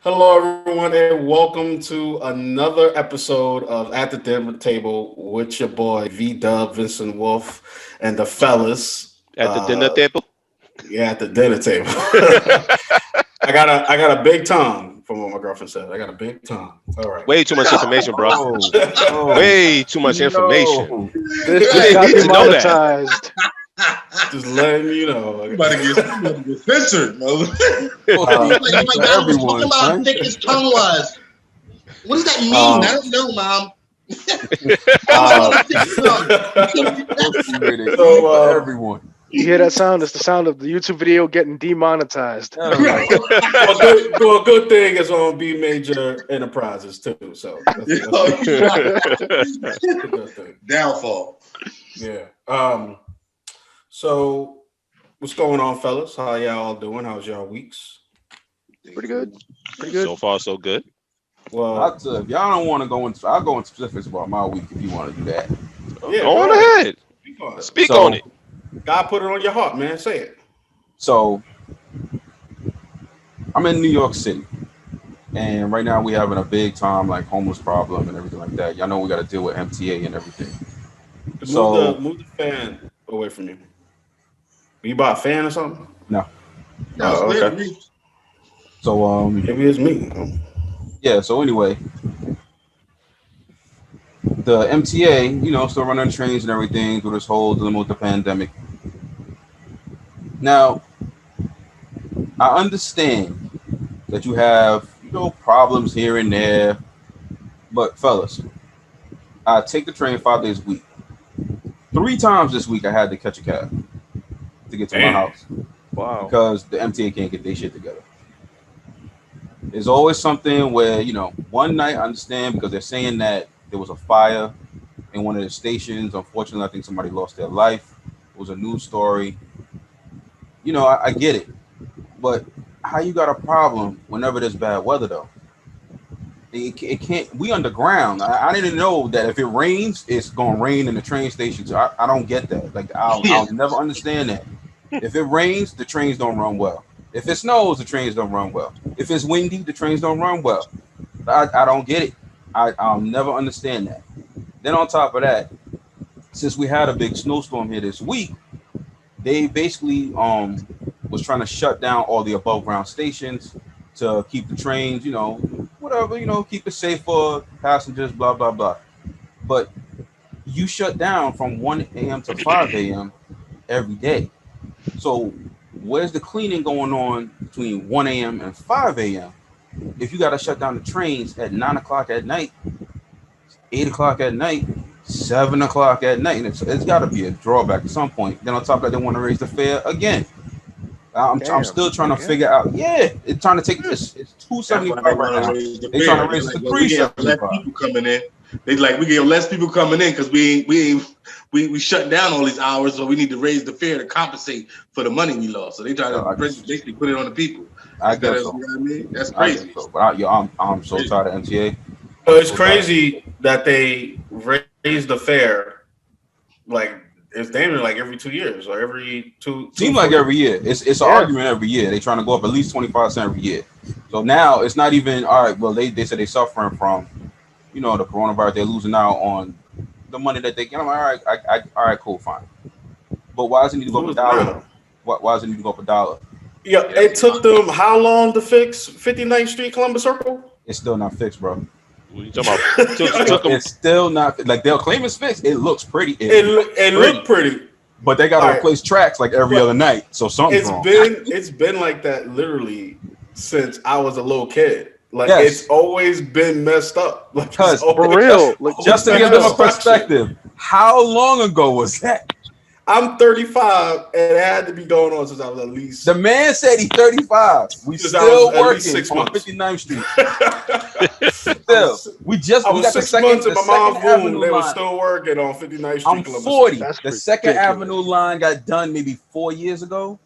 Hello, everyone, and welcome to another episode of At the Dinner Table with your boy V Dub, Vincent Wolf, and the fellas. At the dinner table. Yeah, at the dinner table. I got a big tongue from what my girlfriend said. I got a big tongue. All right. Way too much information, bro. Oh, oh, Way too much information. no. This We just didn't got need to know that. demonetized. Just letting you know. You about to get censored, mother. For everyone, Talk about how son. thick his tongue was. What does that mean? I don't know, Mom. For everyone. You hear that sound? It's the sound of the YouTube video getting demonetized. Good thing it's on B Major Enterprises too. So that's a good thing. Downfall. Yeah. So what's going on, fellas? How y'all all doing? How's y'all weeks? Pretty good. Pretty good. So far, so good. Well, If y'all don't want to go into, I'll go into specifics about my week if you want to do that. yeah, Go on ahead. Speak So- on it. God put it on your heart, man. Say it. So I'm in New York City, and right now we having a big time like homeless problem and everything like that. Y'all know we got to deal with MTA and everything. So Move the fan away from you. You bought a fan or something? no. That was okay. weird. So Maybe it's me. yeah. So anyway, the MTA, still running trains and everything through this whole dilemma with the pandemic. Now, I understand that you have, problems here and there, but fellas, I take the train 5 days a week. 3 times this week I had to catch a cab to get to my Damn. house Wow. because the MTA can't get their shit together. There's always something where, one night I understand because they're saying that there was a fire in one of the stations. Unfortunately, I think somebody lost their life. It was a news story. I get it. But how you got a problem whenever there's bad weather, though? It can't. We underground. I didn't know that if it rains, it's going to rain in the train station. So I don't get that. Like, I'll never understand that. If it rains, the trains don't run well. If it snows, the trains don't run well. If it's windy, the trains don't run well. I don't get it. I'll never understand that. Then on top of that, since we had a big snowstorm here this week, they basically was trying to shut down all the above ground stations to keep the trains, whatever, keep it safe for passengers, blah, blah, blah. But you shut down from 1 a.m. to 5 a.m. every day. So where's the cleaning going on between 1 a.m. and 5 a.m.? If you got to shut down the trains at 9 o'clock at night, 8 o'clock at night, 7 o'clock at night, and it's got to be a drawback at some point. Then on top of that, they want to raise the fare again. I'm still trying to figure out. Yeah, it's trying to take this. It's $2.75 right now. They trying to raise it to $3.75. Less people coming in. We get less people coming in because we shut down all these hours, so we need to raise the fare to compensate for the money we lost. So they try to basically put it on the people. I guess so. You know what I mean? That's I crazy. guess so. But I'm so tired of MTA. So it's crazy that they raise the fare. Like it's damn near like every 2 years or every two. Seems like every year. It's an argument every year. They trying to go up at least 25 cents every year. So now it's not even all right. Well, they said they suffering from, the coronavirus. They're losing out on the money that they get. I'm like, all right, cool, fine. But why does it need to go up a dollar? Why does it need to go up a dollar? Yeah, it took them how long to fix 59th Street Columbus Circle? It's still not fixed, bro. What are you talking about? Took them. It's still not like they'll claim it's fixed. It looks pretty. It looked pretty, but they got to replace tracks like every other night. So something's wrong. It's been like that literally since I was a little kid. Like it's always been messed up. Like because for real, just to give them a perspective, how long ago was that? I'm 35, and it had to be going on since I was at least. The man said he's 35. We still working on 59th Street. Still, we got the 6 months in my mom's womb. They were line. still working on 59th Street. I'm Columbus 40. That's The Second ridiculous. Avenue line got done maybe 4 years ago.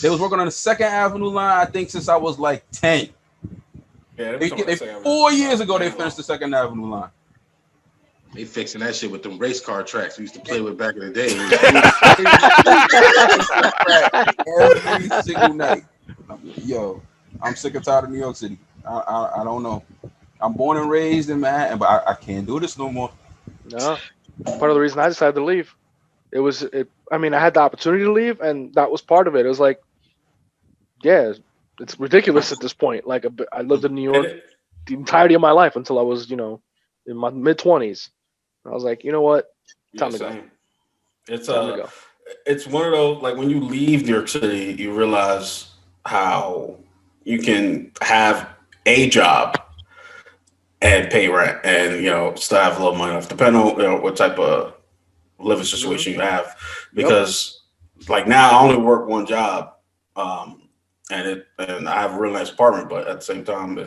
They was working on the Second Avenue line, I think, since I was like 10. Yeah, They 4 years ago they finished the Second Avenue line. They fixing that shit with them race car tracks we used to play with back in the day. Every single night. Yo, I'm sick and tired of New York City. I don't know. I'm born and raised in Manhattan, but I can't do this no more. No, part of the reason I decided to leave. I mean, I had the opportunity to leave, and that was part of it. It was like, yeah, it's ridiculous at this point. Like, I lived in New York the entirety of my life until I was, in my mid-20s. I was like, you know what? Time to go. It's it's one of those, like, when you leave New York City, you realize how you can have a job and pay rent and, still have a little money left, depending on, what type of living situation you have. Because like now I only work one job, and I have a really nice apartment, but at the same time,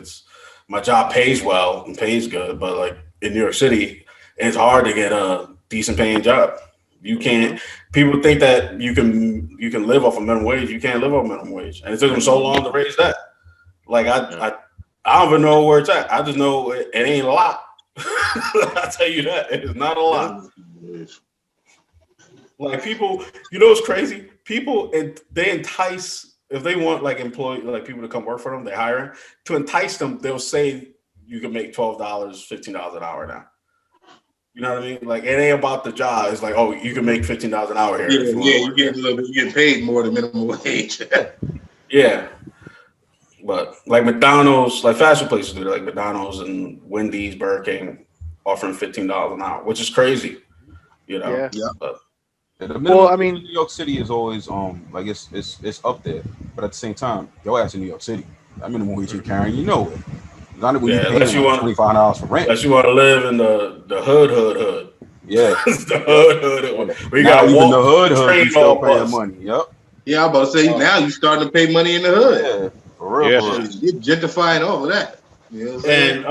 my job pays well and pays good. But like in New York City, it's hard to get a decent paying job. You can't. People think that you can live off a minimum wage. You can't live off a minimum wage, and it took them so long to raise that. Like I don't even know where it's at. I just know it ain't a lot. I tell you that it's not a lot. Like people, it's crazy. People, they entice, if they want like people to come work for them, they hire them. To entice them, they'll say you can make $12, $15 an hour now. You know what I mean? Like, it ain't about the job. It's like, oh, you can make $15 an hour here. You get paid more than minimum wage. Yeah. But like McDonald's, like fast food places do, like McDonald's and Wendy's, Burger King, offering $15 an hour, which is crazy. Yeah. But, the minimum in New York City is always like it's up there, but at the same time, your ass in New York City, that minimum wage you're carrying, it. Not when you pay $25 for rent. Unless you want to live in the hood. Yeah, the hood. We got even the hood. You still paying money. Yep. Yeah, I'm about to say now you starting to pay money in the hood. Yeah, for real. You're gentrifying all of that. And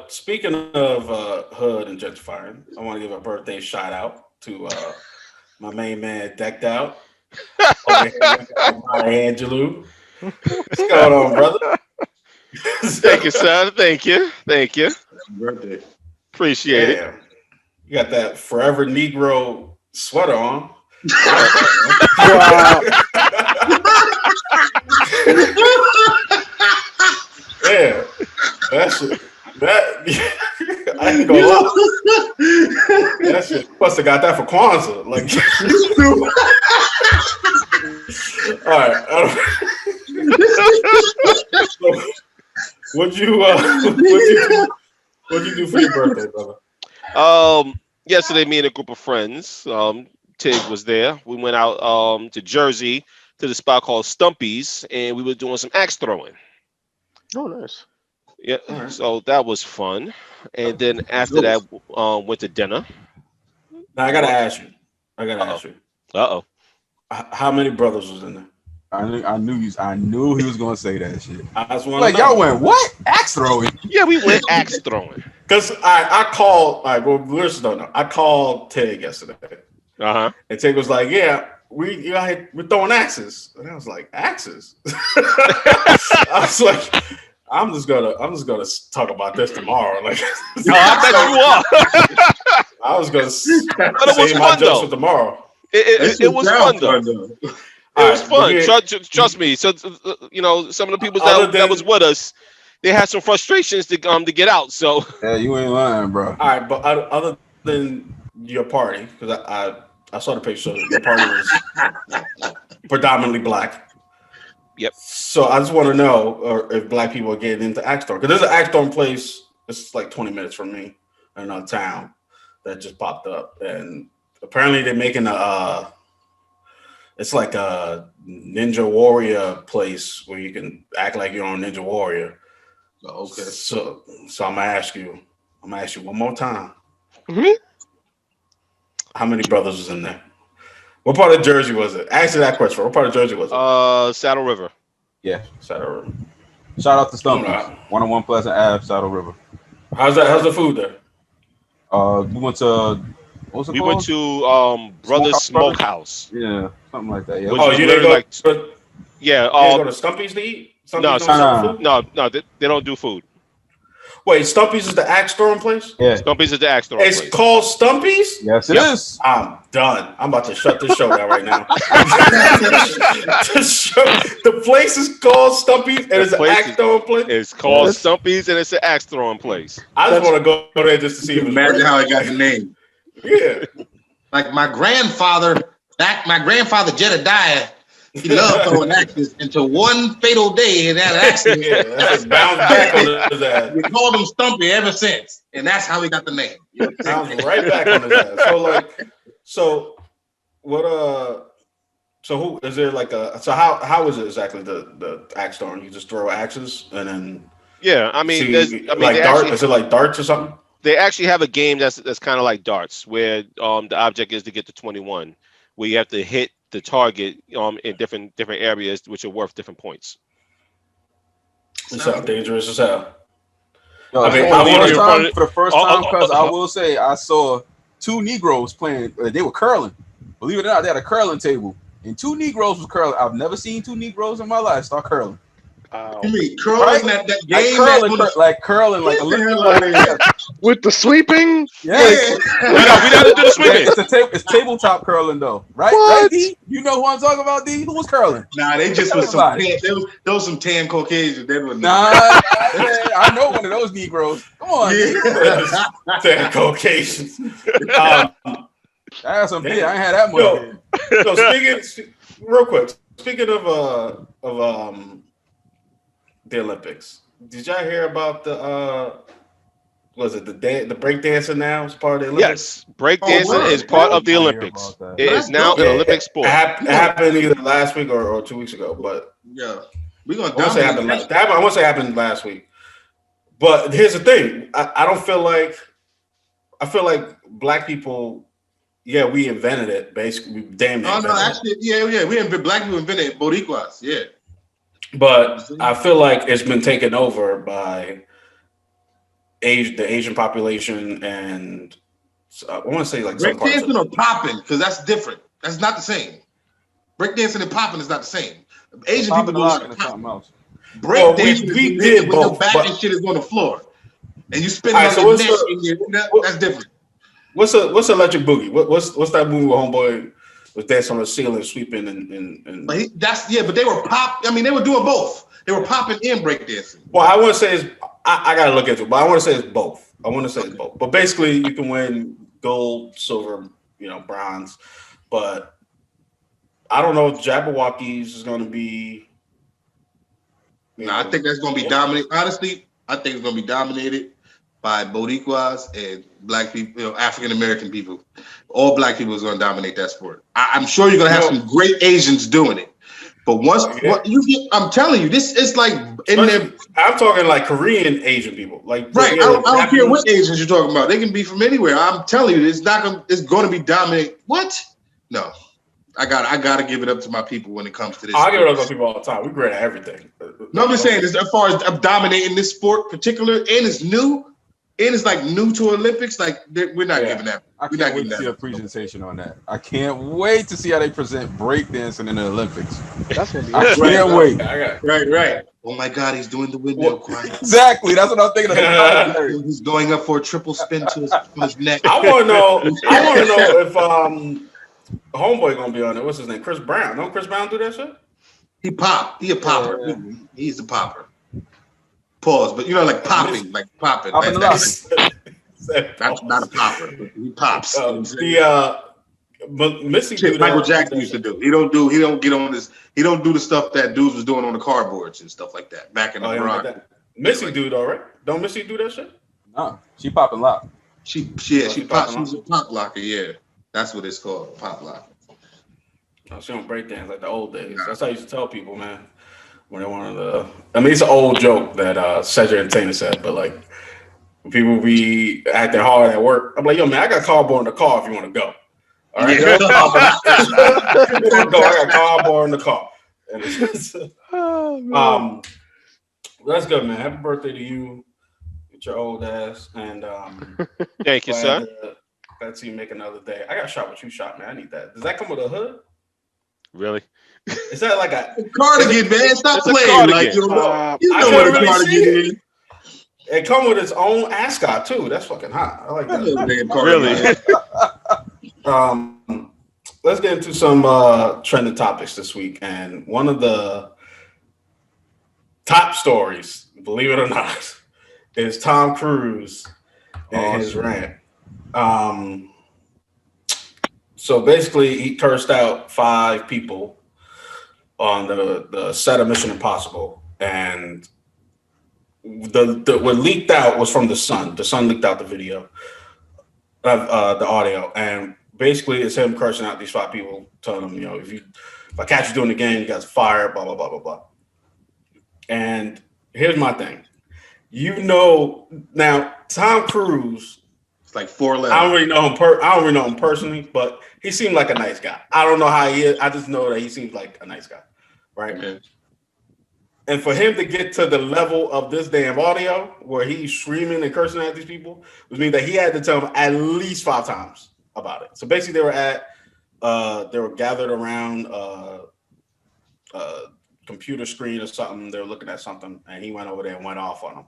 speaking of hood and gentrifying, I want to give a birthday shout out to my main man, Decked Out. Angelou. What's going on, brother? Thank you, son. Thank you. Happy birthday. Appreciate it. You got that Forever Negro sweater on. Wow. Yeah, I ain't gonna lie. That shit must have got that for Kwanzaa. Like, all right. So, what'd you do for your birthday, brother? Yesterday, me and a group of friends, Tig was there. We went out to Jersey to the spot called Stumpy's, and we were doing some axe throwing. Oh, nice. Yeah, right. So that was fun. And then after that, went to dinner. Now I gotta ask you. Uh-oh. How many brothers was in there? I knew he was gonna say that shit. I just want like, y'all went what? Axe throwing? Yeah, we went axe throwing. Because I called. All right, well, listeners don't know. I called Tig yesterday. And Tig was like, "Yeah, we're throwing axes," and I was like, "Axes?" I was like, I'm just gonna talk about this tomorrow. Like, no, I bet you are. I was gonna save my jokes for tomorrow. It was fun though. It was fun. Trust me. So some of the people that was with us, they had some frustrations to get out. So yeah, you ain't lying, bro. All right, but other than your party, because I saw the picture, so your party was predominantly black. Yep. So I just want to know if black people are getting into axe throwing, because there's an axe throwing place. It's like 20 minutes from me in another town that just popped up, and apparently they're making it's like a Ninja Warrior place where you can act like you're on Ninja Warrior. Okay. So I'm gonna ask you one more time. Mm-hmm. How many brothers was in there? What part of Jersey was it? Answer that question. What part of Jersey was it? Saddle River. Yeah, Saddle River. Shout out to Stumpy's. 101 Pleasant Ave, Saddle River. How's the food there? We went to we went to Brothers Smokehouse. Yeah, something like that. Yeah. Oh, you didn't go? Yeah. You didn't go to Stumpy's to eat? No, they don't do food. Wait, Stumpy's is the axe throwing place? Yeah. Stumpy's is the axe throwing place. It's called Stumpy's? Yes, it is. I'm done. I'm about to shut this show down right now. The place is called Stumpy's and it's an axe throwing place? It's called Stumpy's and it's an axe throwing place. I just want to go there just to see if it's imagine how it got the name. Yeah. Like my grandfather Jedediah, he loved throwing axes until one fatal day in that accident. Yeah, that's just bounced back on his ass. We called him Stumpy ever since, and that's how he got the name. Bounced right back on his ass. So who is there like a? So how is it exactly the axe throwing? You just throw axes and then. Yeah, I mean, like darts. Is it like darts or something? They actually have a game that's kind of like darts, where the object is to get to 21, where you have to hit the target in different areas, which are worth different points. It sounds dangerous as hell. Yo, for the first time, because I will say I saw two Negroes playing. They were curling. Believe it or not, they had a curling table, and two Negroes was curling. I've never seen two Negroes in my life start curling. You mean curling that game? Like curling, like a little with the sweeping? Yeah. We know to do the sweeping. It's tabletop curling though, right? What? Right, D? You know who I'm talking about, D? Who was curling? Nah, they just was some there was some tan Caucasians. I know one of those Negroes. Come on, yeah. Tan Caucasians. I had some beer. I ain't had that much. So real quick, speaking of the Olympics, did y'all hear about the breakdancing now is part of the Olympics? Yes, breakdancing is part of the Olympics. It is now an Olympic sport. It happened either last week or 2 weeks ago, but yeah, we're gonna. I want to say it happened last week, but here's the thing: I feel like black people. Yeah, we invented it. Basically, we damn near. Black people invented it. Boricuas, yeah. But I feel like it's been taken over by the Asian population, and I want to say like breakdancing or popping, because that's different. That's not the same. Breakdancing and popping is not the same. Asian people do something else. Breakdancing, we did both. Your back and shit is on the floor, and you spin on your neck. That's different. What's electric boogie? What's that movie where homeboy was dancing on the ceiling, sweeping and but they were they were doing both. They were popping and breakdancing. Well, I want to say I gotta look into it, but I want to say it's both. But basically, you can win gold, silver, bronze. But I don't know if Jabberwockies is going to be. I think that's going to be dominated. Honestly, I think it's going to be dominated by Boricuas and black people, African American people. All black people is going to dominate that sport. I'm sure you're going to have some great Asians doing it. But I'm telling you, this is like I'm talking like Korean Asian people, like right. I don't care what Asians you're talking about. They can be from anywhere. I'm telling you, it's going to be dominant. What? No, I gotta give it up to my people when it comes to this. I give it up to people all the time. We're great at everything. No, I'm just saying, as far as dominating this sport, particular, and it's new. And it's like new to Olympics. Like we're not giving that. I can't wait to see a presentation on that. I can't wait to see how they present breakdancing in the Olympics. That's gonna be. I can't wait. Right. Oh my God, he's doing the windmill. Exactly. That's what I'm thinking of. He's going up for a triple spin to his neck. I want to know if homeboy gonna be on it. What's his name? Chris Brown. Don't Chris Brown do that shit? He popped. He a popper. Yeah. He's a popper. Pause, but like popping, like popping. That's not a popper. He pops. Missy shit Michael Jackson used to do. He don't get on this. He don't do the stuff that dudes was doing on the cardboards and stuff like that back in the garage. Missy do though, right? Don't Missy do that shit? No, she popping lock. She pops. She's a pop locker. Yeah, that's what it's called, pop locker. No, she don't break dance like the old days. That's how I used to tell people, man. When they wanted to, it's an old joke that Cedric and Taylor said, but like people be acting hard at work. I'm like, yo, man, I got cardboard in the car if you want to go. All right, I got cardboard in the car. That's good, man. Happy birthday to you, with your old ass, and thank you, sir. Glad to see you make another day. I got shot what you shot, man. I need that. Does that come with a hood? Really? Is that like a cardigan, man? Stop playing. Like, you know what a cardigan is. It come with its own ascot too. That's fucking hot. I like that. Really? Let's get into some trending topics this week, and one of the top stories, believe it or not, is Tom Cruise and his rant. So basically, he cursed out 5 people on the set of Mission Impossible, and what leaked out was from The Sun. The Sun leaked out the video of the audio, and basically it's him cursing out these 5 people, telling them, you know, if I catch you doing it again, you guys fired, blah blah blah blah blah. And here's my thing, you know, now Tom Cruise, it's like 4 letters. I don't really know him. I don't really know him personally, but he seemed like a nice guy. I don't know how he is. I just know that he seems like a nice guy, right? Okay. And for him to get to the level of this damn audio where he's screaming and cursing at these people, which means that he had to tell them at least 5 times about it. So basically, they were gathered around a computer screen or something. They were looking at something, and he went over there and went off on them,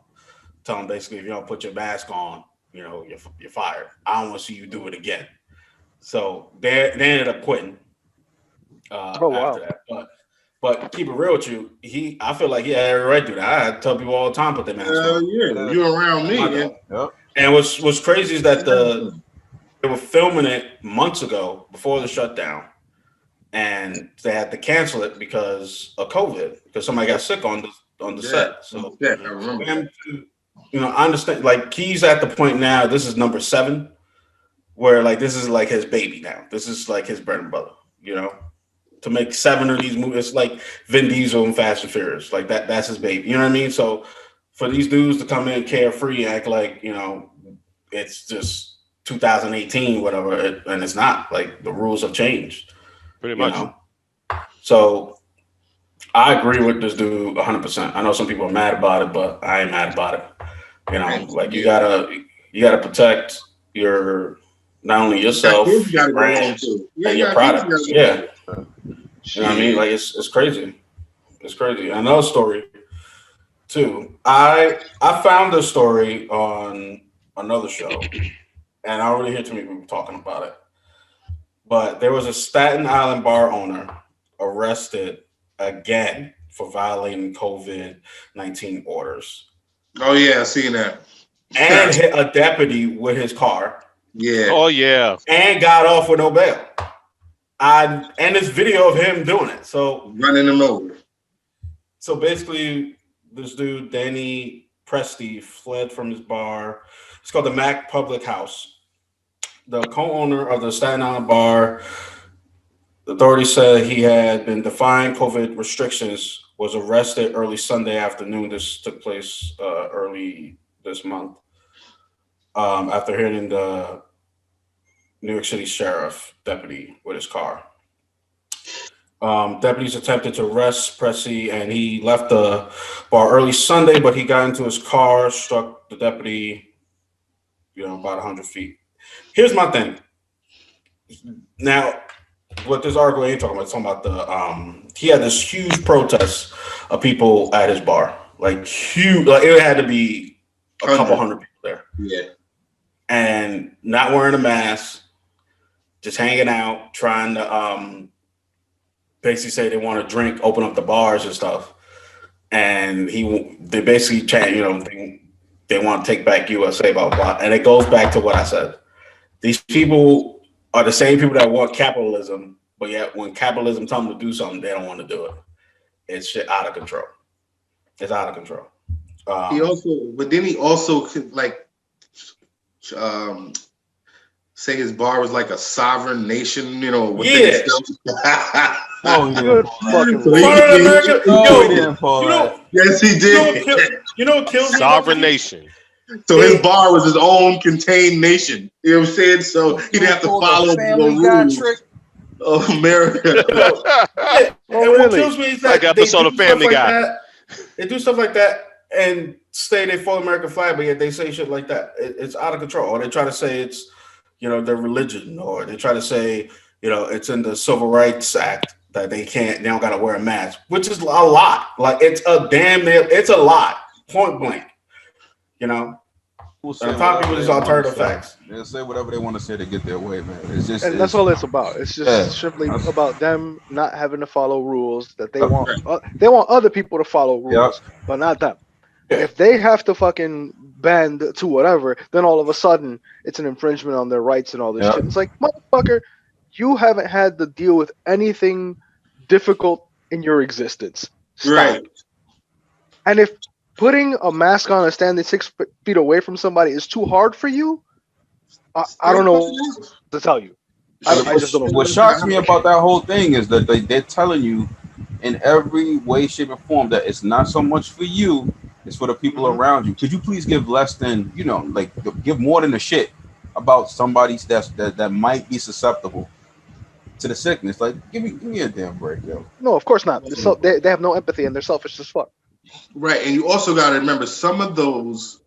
telling them basically, if you don't put your mask on, you know, you're fired. I don't want to see you do it again. So they ended up quitting after that. But keep it real with you, I feel like he had every right to do that. I tell people all the time, put their mask on. Yeah, you're around me. Yep. And what's crazy is that they were filming it months ago before the shutdown, and they had to cancel it because of COVID, because somebody got sick on the set. So I remember. You know, I understand. Like, he's at the point now. This is number 7, where like this is like his baby now. This is like his bread and butter. You know, to make 7 of these movies, it's like Vin Diesel and Fast and Furious. Like that's his baby. You know what I mean? So for these dudes to come in carefree, act like, you know, it's just 2018, whatever, and it's not. Like, the rules have changed. Pretty much. You know? So I agree with this dude 100%. I know some people are mad about it, but I ain't mad about it. You know, like, you gotta protect not only yourself, your brand, and your product. Yeah. You know what I mean? Like, it's crazy. It's crazy. Another story too. I found this story on another show, and I don't really hear too many people talking about it. But there was a Staten Island bar owner arrested again for violating COVID-19 orders. Oh yeah, I seen that. And hit a deputy with his car. Yeah. Oh yeah. And got off with no bail. And this video of him doing it. So running him over. So basically, this dude, Danny Presti, fled from his bar. It's called the Mac Public House. The co-owner of the Staten Island bar, the authorities said he had been defying COVID restrictions, was arrested early Sunday afternoon. This took place early this month after hitting the New York City sheriff deputy with his car. Deputies attempted to arrest Presti, and he left the bar early Sunday, but he got into his car, struck the deputy, about 100 feet. Here's my thing. Now, what this article ain't talking about, it's talking about he had this huge protest of people at his bar, like huge, like it had to be a couple hundred people there. Yeah. And not wearing a mask, just hanging out, trying to basically say they want to drink, open up the bars and stuff. And they basically chant, they want to take back USA, blah, blah, blah. And it goes back to what I said. These people are the same people that want capitalism, but yet when capitalism tells them to do something, they don't want to do it. It's shit out of control. It's out of control. He also say his bar was like a sovereign nation, within itself. Oh, he didn't. Yes, he did. You know what kills me? Sovereign nation. So his bar was his own contained nation. You know what I'm saying? So he didn't have to follow the rules of America. And what kills me is that like episode of Family Guy. They do stuff like that and say they follow American flag, but yet they say shit like that. It's out of control. Or they try to say it's, their religion, or they try to say, it's in the Civil Rights Act that they don't got to wear a mask, which is a lot. Like, it's a lot, point blank. You know, top people just alternative facts. They'll say whatever they want to say to get their way, man. It's just, and that's all it's about. It's just simply about them not having to follow rules that they want. They want other people to follow rules, but not them. Yeah. If they have to fucking bend to whatever, then all of a sudden it's an infringement on their rights and all this shit. It's like, motherfucker, you haven't had to deal with anything difficult in your existence. Stop. Right. And if putting a mask on and standing 6 feet away from somebody is too hard for you, I don't know what to tell you. I just don't know. What shocks me about that whole thing is that they're telling you in every way, shape, and form that it's not so much for you, it's for the people around you. Could you please give less than, give more than the shit about somebody that might be susceptible to the sickness? Like, give me a damn break, yo. No, of course not. So they have no empathy and they're selfish as fuck. Right, and you also got to remember some of those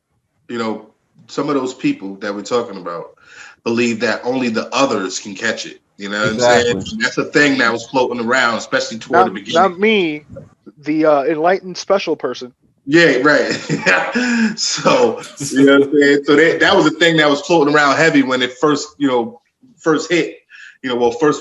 people that we're talking about believe that only the others can catch it. You know what I'm saying? That's a thing that was floating around, especially toward the beginning. Not me, the enlightened special person. Yeah, right. So, you know what I'm saying? So that was a thing that was floating around heavy when it first hit. First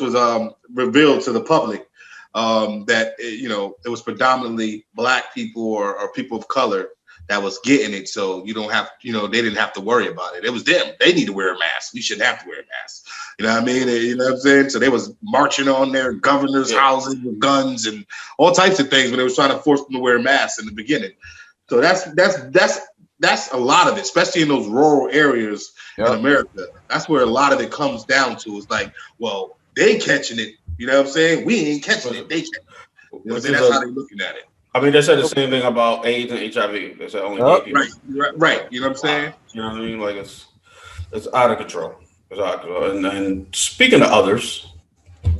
was revealed to the public. That it was predominantly black people or people of color that was getting it, so you don't have they didn't have to worry about it. It was them. They need to wear a mask. We shouldn't have to wear a mask. You know what I mean? You know what I'm saying? So they was marching on their governors' houses with guns and all types of things when they was trying to force them to wear masks in the beginning. So that's a lot of it, especially in those rural areas in America. That's where a lot of it comes down to. It's like, well, they catching it. You know what I'm saying? We ain't catching it. They catching it. You know what I'm saying? That's how they're looking at it. I mean, they said the same thing about AIDS and HIV. They said only gay people. Right. You know what I'm saying? You know what I mean? Like it's out of control. It's out of control. And speaking of others,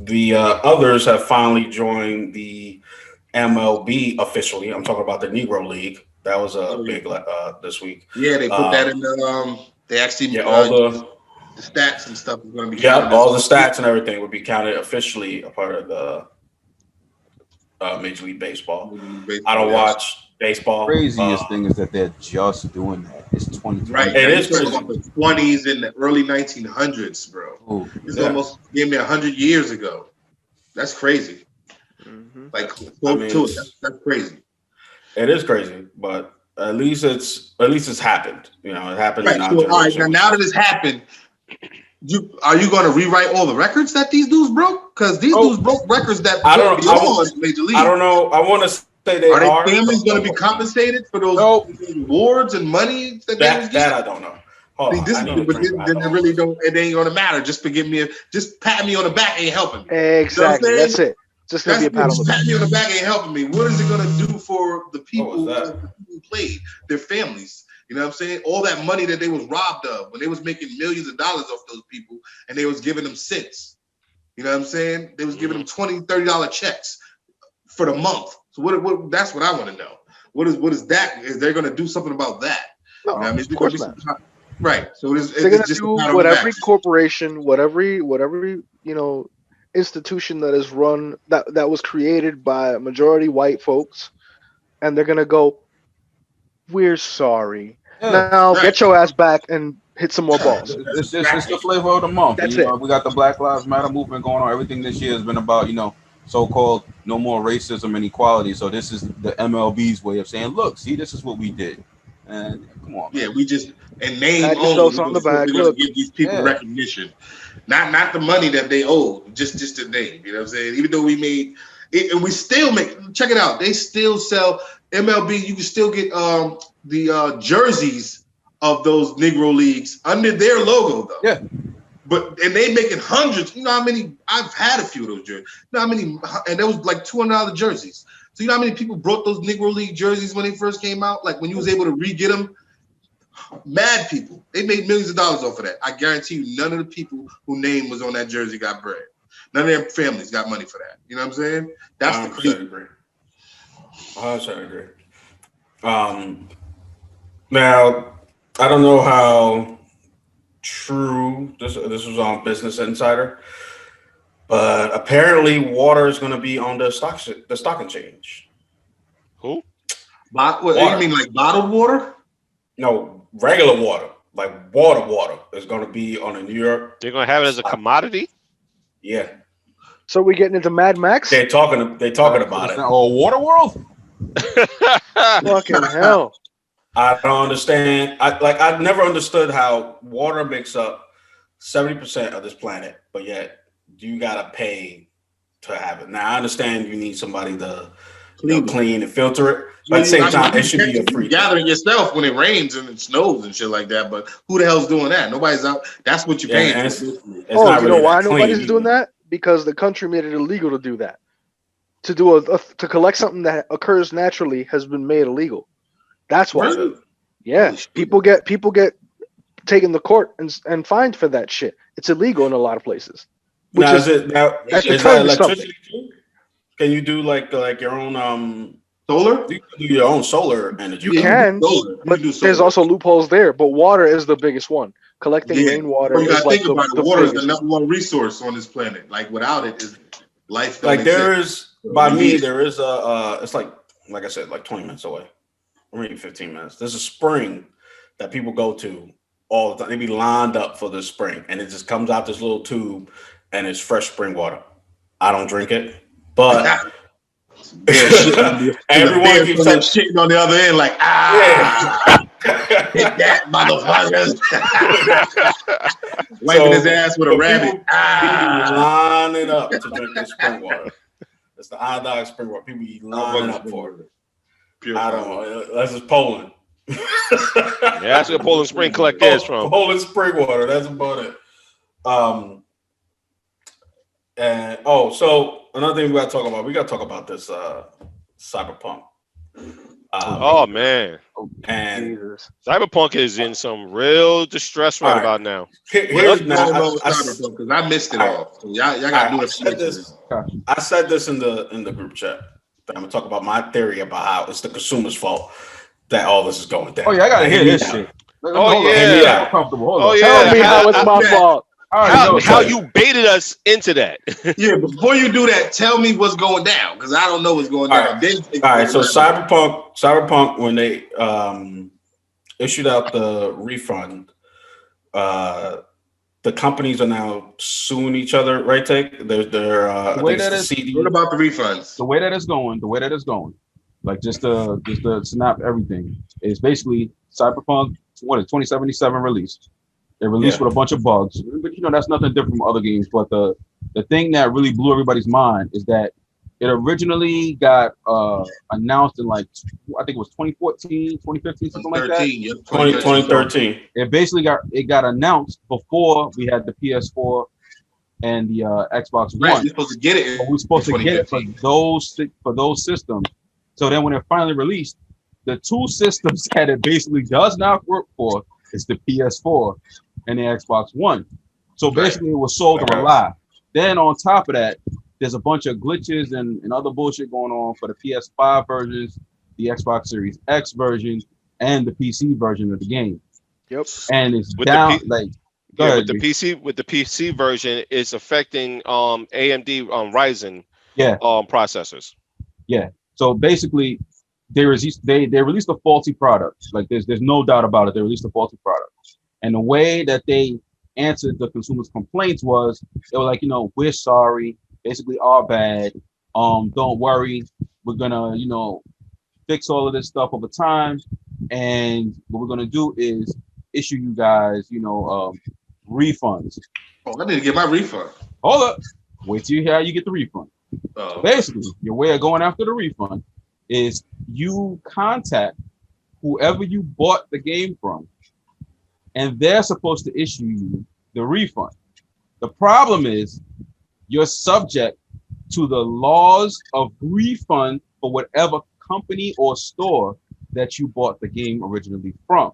the others have finally joined the MLB officially. I'm talking about the Negro League. That was big this week. Yeah, they put that in the. They actually all the stats and stuff is going to be. Yeah, all the stats and everything would be counted officially a part of the. Major League Baseball. I don't watch baseball. Craziest thing is that they're just doing that. It's 2020. Right. It is crazy. The 20s and the early 1900s, bro. It's almost gave me 100 years ago. That's crazy. Mm-hmm. Like, that's crazy. It is crazy, but at least it's happened. It happened. Right. So, all right. Now that it's happened. Are you going to rewrite all the records that these dudes broke? Because these dudes broke records that Major League. I don't know. I want to say they are. Their families going to be compensated for those awards and money that I don't know. Then they really don't. It ain't going to matter. Just pat me on the back ain't helping me. Exactly. That's it. Just gonna be a pat me on the back ain't helping me. What is it going to do for the people who played, their families? You know what I'm saying? All that money that they was robbed of when they was making millions of dollars off those people and they was giving them cents. You know what I'm saying? They was giving them $20, $30 checks for the month. So what that's what I want to know. What is that? Is they're going to do something about that? No, you know of course not. Right. So they're going to do what every corporation, whatever institution that is run, that was created by majority white folks, and they're going to go, we're sorry. Now get your ass back and hit some more balls. It's the flavor of the month. That's it. We got the Black Lives Matter movement going on. Everything this year has been about, so-called no more racism and equality. So this is the MLB's way of saying, look, see, this is what we did. And come on. Yeah, we just name only on the back. We're gonna give these people recognition. Not the money that they owe, just the name. You know what I'm saying? Even though we made it, and we still check it out. They still sell MLB. You can still get the jerseys of those Negro Leagues under their logo, though. Yeah. And they making hundreds. You know how many? I've had a few of those jerseys. You know how many? And that was like $200 jerseys. So you know how many people brought those Negro League jerseys when they first came out? Like when you was able to re-get them? Mad people. They made millions of dollars off of that. I guarantee you none of the people whose name was on that jersey got bread. None of their families got money for that. You know what I'm saying? That's the crazy. I agree. Now, I don't know how true this was on Business Insider, but apparently water is going to be on the stock exchange. Who? What do you mean, like bottled water? No, regular water, like water, is going to be on a New York. They're going to have it as a commodity. Yeah. So we getting into Mad Max? They're talking about it. Oh, Water World. Fucking hell! I don't understand. I never understood how water makes up 70% of this planet, but yet you gotta pay to have it. Now I understand you need somebody to clean and filter it, but at the same time, it should be a free. Gathering yourself when it rains and it snows and shit like that. But who the hell's doing that? Nobody's out. That's what you're paying. It's you not know really why that nobody's clean. doing that? Because the country made it illegal to do that. To do to collect something that occurs naturally has been made illegal. That's why. Really? Yeah, people get taken to court and fined for that shit. It's illegal in a lot of places. Now, is that electricity too? Can you do like your own solar? You can do your own solar energy. You can, but there's also loopholes there. But water is the biggest one. Collecting rainwater you is like think about the water is biggest. the number one resource on this planet. Like without it, life. Like there is, by me, there is it's like I said, like 20 minutes away, or maybe 15 minutes. There's a spring that people go to all the time. They be lined up for the spring, and it just comes out this little tube, and it's fresh spring water. I don't drink it, but everyone keeps shitting on the other end, like hit that motherfuckers, wiping his ass with a rabbit. People lining up to drink this spring water. It's the iodine spring water. People be lining up for it. I don't know. That's just Poland. Yeah, that's where Poland Spring Collect is from. Poland spring water. That's about it. And so another thing we got to talk about. We got to talk about this Cyberpunk. Oh man, and Cyberpunk is in some real distress right about now. Here's because I missed it all. So y'all got to do it. I said this in the group chat. I'm gonna talk about my theory about how it's the consumer's fault that all this is going down. Oh yeah, I gotta hear this shit. Oh yeah, oh yeah. Tell me how it's my fault. How you baited us into that? Yeah, before you do that, tell me what's going down because I don't know what's going down. All right. So Cyberpunk, when they issued out the refund, the companies are now suing each other, right? What about the refunds? The way that it's going, like just to snap everything, is basically Cyberpunk. What is 2077 release? They released with a bunch of bugs, but that's nothing different from other games. But the thing that really blew everybody's mind is that it originally got announced in I think it was 2014, 2015, something like that. 2013. It basically got announced before we had the PS4 and the Xbox One. We're supposed to get it. We're supposed to get it for those systems. So then when it finally released, the two systems that it basically does not work for is the PS4 and the Xbox One. So basically it was sold on a lie. Then on top of that, there's a bunch of glitches and other bullshit going on for the PS5 versions, the Xbox Series X version, and the PC version of the game. Yep. And it's with down with the PC version, it's affecting AMD Ryzen processors. Yeah. So basically they released a faulty product. Like there's no doubt about it. They released a faulty product. And the way that they answered the consumers' complaints was they were like, we're sorry, basically our bad. Don't worry, we're gonna, fix all of this stuff over time. And what we're gonna do is issue you guys, refunds. Oh, I need to get my refund. Hold up. Wait till you hear how you get the refund. So basically, your way of going after the refund is you contact whoever you bought the game from, and they're supposed to issue you the refund. The problem is you're subject to the laws of refund for whatever company or store that you bought the game originally from.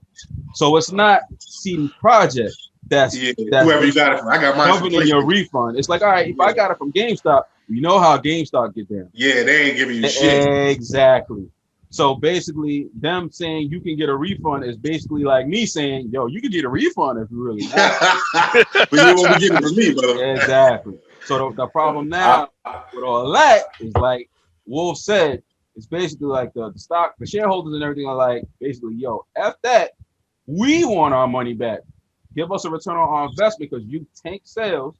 So it's not CD Projekt that's whoever you got it from. I got mine governing your refund. It's like, all right, if I got it from GameStop, you know how GameStop get down. Yeah, they ain't giving you shit. Exactly. So basically, them saying you can get a refund is basically like me saying, yo, you can get a refund if you really want. But you won't be getting it from me, brother. Exactly. So the problem now with all that is like Wolf said, it's basically like the shareholders and everything are like, basically, yo, F that. We want our money back. Give us a return on our investment because you tank sales.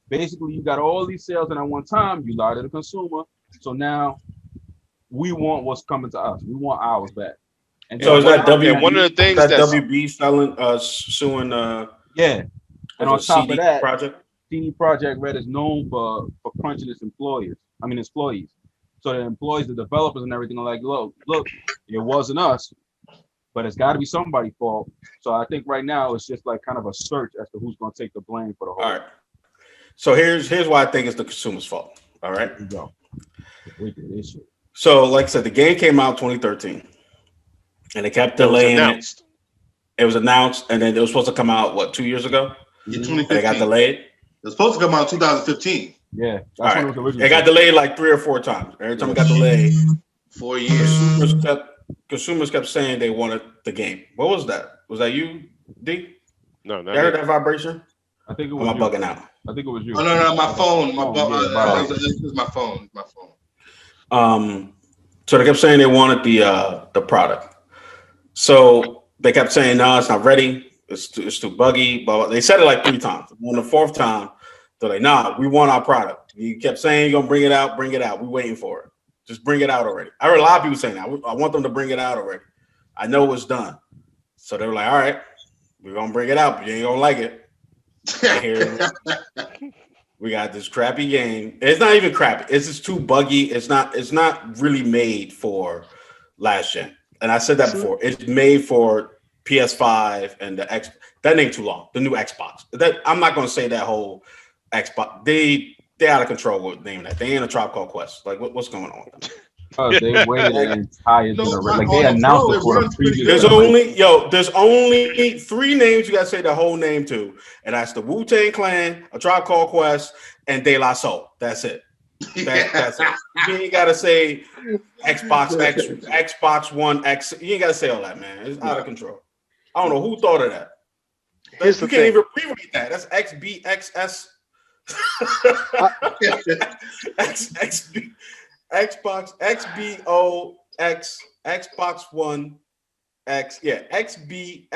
Basically, you got all these sales in at one time. You lie to the consumer. So now we want what's coming to us. We want ours back. And so is that WB? And one of the things that WB selling, suing, yeah. And on top of that, Project? CD Projekt Red is known for crunching its employees. So the employees, the developers, and everything are like, look, it wasn't us, but it's got to be somebody's fault. So I think right now it's just like kind of a search as to who's going to take the blame for the whole. All right. So here's why I think it's the consumer's fault. All right. Here we go. So like I said, the game came out 2013, and they kept delaying it. It was announced, and then it was supposed to come out 2 years ago. Yeah, and it got delayed. It was supposed to come out in 2015. Yeah. All right. It got delayed like 3 or 4 times. Every time it got delayed, 4 years. Consumers kept saying they wanted the game. What was that? Was that you, D? No, you heard that vibration? I think it was. Am I bugging out? I think it was you. Oh, no, my phone. This is my phone. So they kept saying they wanted the product. So they kept saying, no, it's not ready. It's too buggy. But they said it like 3 times. On the 4th time, they're like, nah, we want our product. You kept saying you're gonna bring it out. We're waiting for it. Just bring it out already. I heard a lot of people saying that. I want them to bring it out already. I know it's done. So they were like, all right, we're gonna bring it out, but you ain't gonna like it. Here, we got this crappy game. It's not even crappy. It's just too buggy. It's not really made for last gen. And I said that before. It's made for PS5 and the X. That ain't too long. The new Xbox. That I'm not gonna say that whole Xbox. They're out of control with naming that. They ain't a Tribe Called Quest. Like what's going on with them? They waited an entire generation. Like they announced it for the previous. There's only 3 names you gotta say the whole name to, and that's the Wu-Tang Clan, A Tribe Called Quest, and De La Soul. That's it. That's it. You ain't gotta say Xbox X, Xbox One X. You ain't gotta say all that, man. It's out of control. I don't know who thought of that. You can't even read that. That's XBXS. XB. Xbox XBOX Xbox One X XB.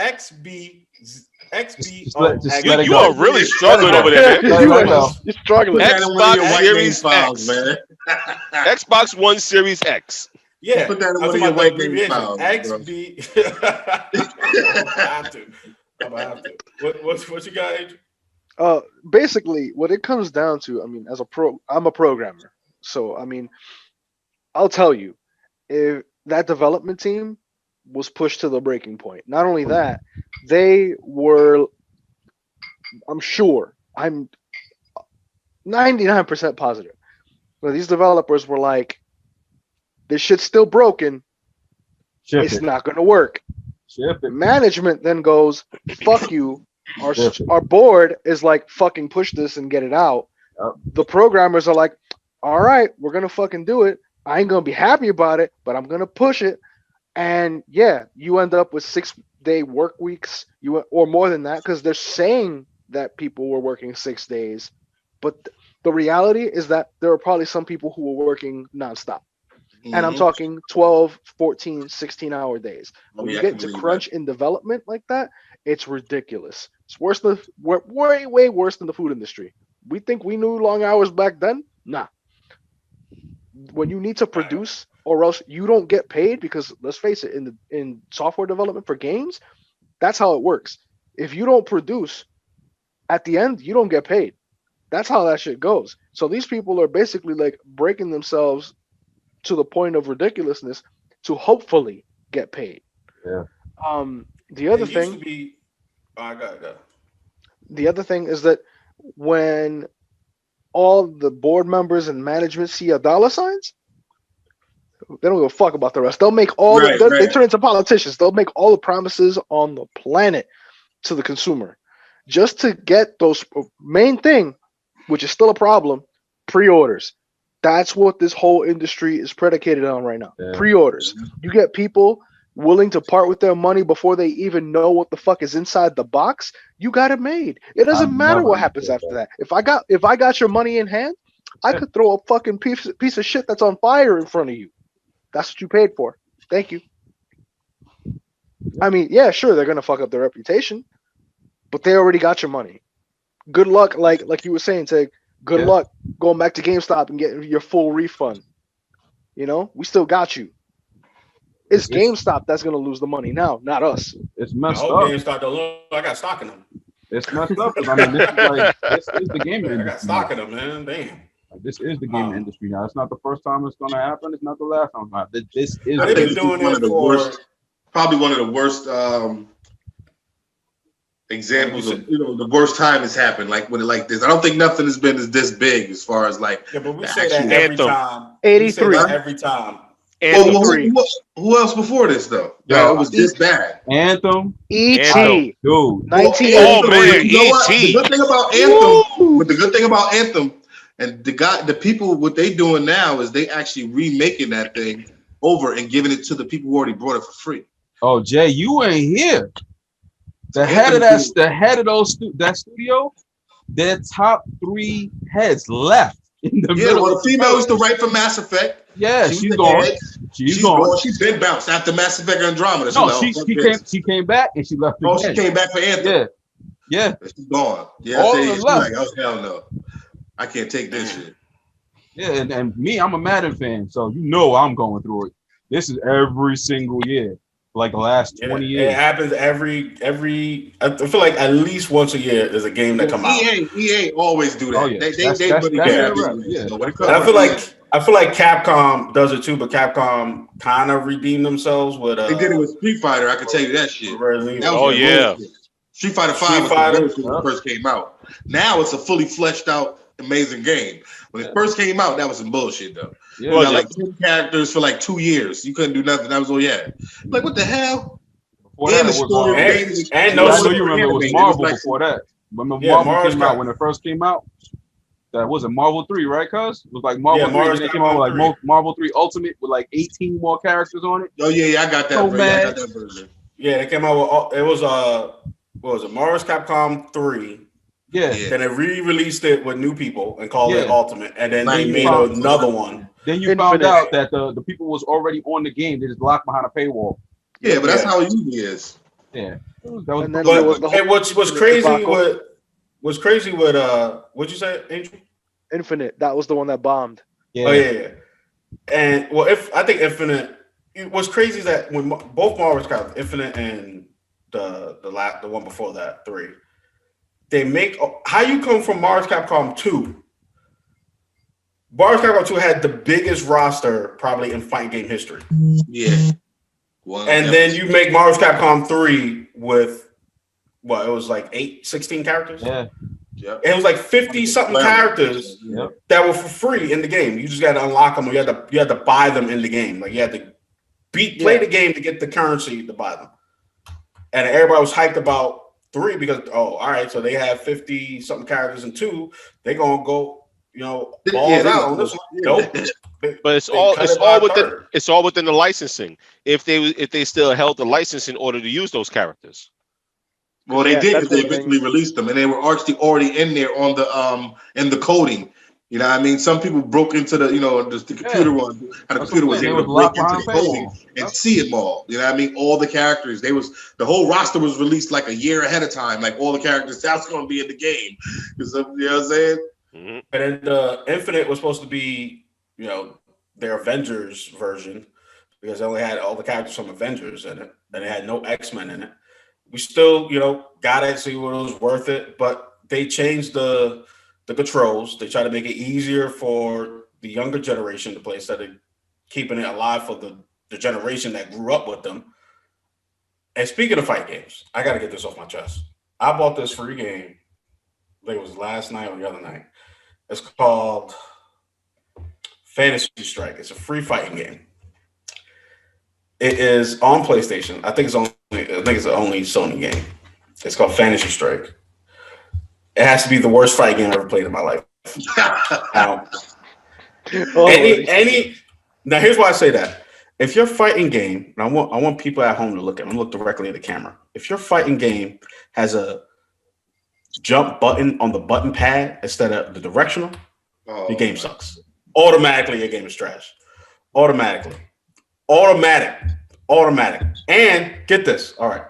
You are really struggling over there, man. You're struggling. Xbox Series X, man. Xbox One Series X. Yeah, put that in one of your white baby files. XB. I'm gonna have to. What you got, Adrian? Basically, what it comes down to, I mean, I'm a programmer, so I mean, I'll tell you, if that development team was pushed to the breaking point. Not only that, they were, I'm 99% positive. Well, these developers were like, this shit's still broken. It's not going to work. Management then goes, fuck you. Our board is like, fucking push this and get it out. The programmers are like, all right, we're going to fucking do it. I ain't going to be happy about it, but I'm going to push it. And yeah, you end up with 6-day work weeks, or more than that, because they're saying that people were working 6 days. But the reality is that there are probably some people who were working nonstop. Mm-hmm. And I'm talking 12, 14, 16-hour days. When you get to crunch in development like that, it's ridiculous. It's way worse than the food industry. We think we knew long hours back then? Nah. When you need to produce, or else you don't get paid, because let's face it, in software development for games, that's how it works. If you don't produce, at the end, you don't get paid. That's how that shit goes. So these people are basically like breaking themselves to the point of ridiculousness to hopefully get paid. Yeah. The other thing. The other thing is that when all the board members and management see $, they don't give a fuck about the rest. They'll make they turn into politicians. They'll make all the promises on the planet to the consumer just to get those main thing, which is still a problem, pre-orders. That's what this whole industry is predicated on right now. Yeah. Pre-orders. You get people willing to part with their money before they even know what the fuck is inside the box. You got it made. It doesn't matter what happens after that. If I got your money in hand, I could throw a fucking piece of shit that's on fire in front of you. That's what you paid for. Thank you. I mean, yeah, sure, they're gonna fuck up their reputation, but they already got your money. Good luck, like you were saying, Tig. Good luck going back to GameStop and getting your full refund. You know, we still got you. It's GameStop that's gonna lose the money now, not us. It's messed up. GameStop don't look. I got stock in them. It's messed up. I mean, this is the gaming industry. I got stock in them, man. Damn. This is the gaming industry now. It's not the first time it's gonna happen. It's not the last time. This is. I think it's one of the worst. Probably one of the worst examples of the worst time it's happened. Like when it like this, I don't think nothing has been this big as far as like. Yeah, but we say that every time. 83 every time. Who else before this though? Yeah, it was this bad. Anthem, E.T. dude. 19. Oh man, E.T. The good thing about Anthem, but the good thing about Anthem, and the people, what they doing now is they actually remaking that thing over and giving it to the people who already brought it for free. Oh, Jay, you ain't here. The head of that studio, their top 3 heads left in the middle. Well, the female used to write for Mass Effect. Yeah, she's gone. She's gone. She's been bounced after Mass Effect Andromeda. She came back and she left. Oh, she came back for Anthem. Yeah. She's gone. Yeah, she's like, oh hell no, I can't take this shit. Yeah, and me, I'm a Madden fan, so I'm going through it. This is every single year, like the last 20 years. It happens every. I feel like at least once a year there's a game that come out. EA always do that. Oh, yeah. They really I feel like Capcom does it too, but Capcom kind of redeemed themselves with. They did it with Street Fighter. I can tell you that shit. Street Fighter 5 was when it first came out. Now it's a fully fleshed out, amazing game. When it first came out, that was some bullshit though. Yeah, you got like 10 characters for like 2 years. You couldn't do nothing. That was all you had. Like what the hell? And the story and no, I know you remember it was Marvel before that. Remember Marvel came out when it first came out? That was a Marvel 3, right? Cuz it was like Marvel 3. And they came out with like Marvel 3 Ultimate with like 18 more characters on it. Oh yeah, I got that version. Yeah, they came out with it was what was it? Marvel's Capcom 3. Yeah. Then they re-released it with new people and called it Ultimate, and then they made another one. Then you found out that the people was already on the game. They just locked behind a paywall. Yeah, but that's how it usually is. Yeah. What's crazy with what'd you say, Angel? Infinite. That was the one that bombed. Yeah. Oh yeah. And I think Infinite. What's crazy is that when both Marvel's got Infinite and the one before that 3, they make how you come from Marvel's Capcom 2. Marvel's Capcom 2 had the biggest roster probably in fighting game history. Yeah. Then you make Marvel's Capcom 3 with it was like 16 characters. Yeah. Yep. It was like 50 something characters that were for free in the game. You just got to unlock them, or you had to buy them in the game. Like you had to play the game to get the currency to buy them. And everybody was hyped about 3 because all right, so they have 50 something characters in 2. They're gonna go, balls out on this one. Nope. But it's all within the licensing. If they still held the license in order to use those characters. Well, they did because they eventually released them, and they were actually already in there on the in the coding. You know what I mean? Some people broke into the computer one, how the computer was able to break into the coding and see it all. You know what I mean? All the characters, the whole roster was released like a year ahead of time. Like all the characters, that's going to be in the game. You know what I'm saying? Mm-hmm. And then the Infinite was supposed to be, their Avengers version because they only had all the characters from Avengers in it, and they had no X-Men in it. We still, got it, see what it was worth it, but they changed the controls. They try to make it easier for the younger generation to play instead of keeping it alive for the generation that grew up with them. And speaking of fight games, I got to get this off my chest. I bought this free game. I think it was last night or the other night. It's called Fantasy Strike. It's a free fighting game. It is on PlayStation. I think it's the only Sony game. It's called Fantasy Strike. It has to be the worst fight game I've ever played in my life. Now, here's why I say that. If your fighting game, and I want people at home to look at them, look directly at the camera. If your fighting game has a jump button on the button pad instead of the directional, your game sucks. Automatically, your game is trash. Automatic. automatic. And get this. All right.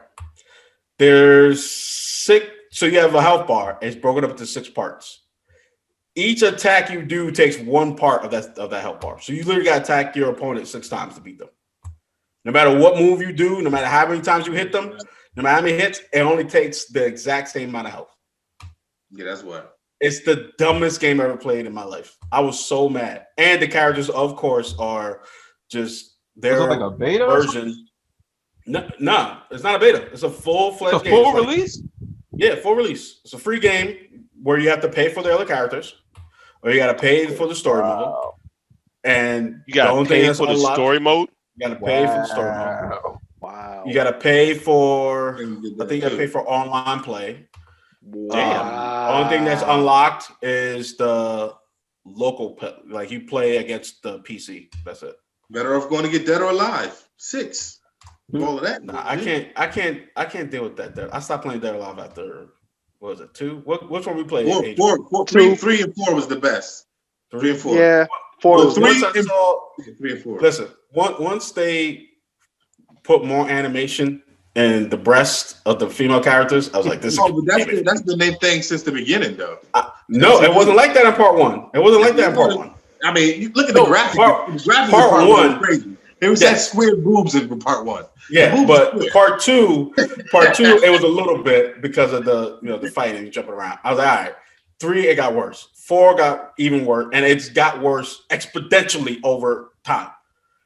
There's 6. So you have a health bar. It's broken up into 6 parts. Each attack you do takes 1 part of that health bar. So you literally got to attack your opponent 6 times to beat them. No matter what move you do, no matter how many times you hit them, no matter how many hits, it only takes the exact same amount of health. Yeah, that's what. It's the dumbest game I ever played in my life. I was so mad. And the characters, of course, are just their like a beta version. No, it's not a beta. It's a full-fledged game. Full release? Yeah, full release. It's a free game where you have to pay for the other characters, or you got to pay for the story mode. And you got to pay for the story mode? You got to pay for the story mode. Wow. You got to pay for, I think you got to pay for online play. Wow. Only thing that's unlocked is the local, like you play against the PC. That's it. Better off going to get Dead or Alive 6. All of that. Nah, I can't deal with that. I stopped playing Dead or Alive after, what was it, 2? Which one we played? 3 and 4 was the best. 3 and 4. Yeah, 4. Well, 3 and 4. Listen, once they put more animation in the breast of the female characters, I was like, "This." But that's been their thing since the beginning, though. No, it wasn't like that in part 1. It wasn't like that in part 1. I mean, you look at the graphics. Part 1 crazy. It was that square boobs in part 1. Yeah, but part 2, it was a little bit because of the fighting, jumping around. I was like, all right. 3, it got worse. 4 got even worse, and it's got worse exponentially over time.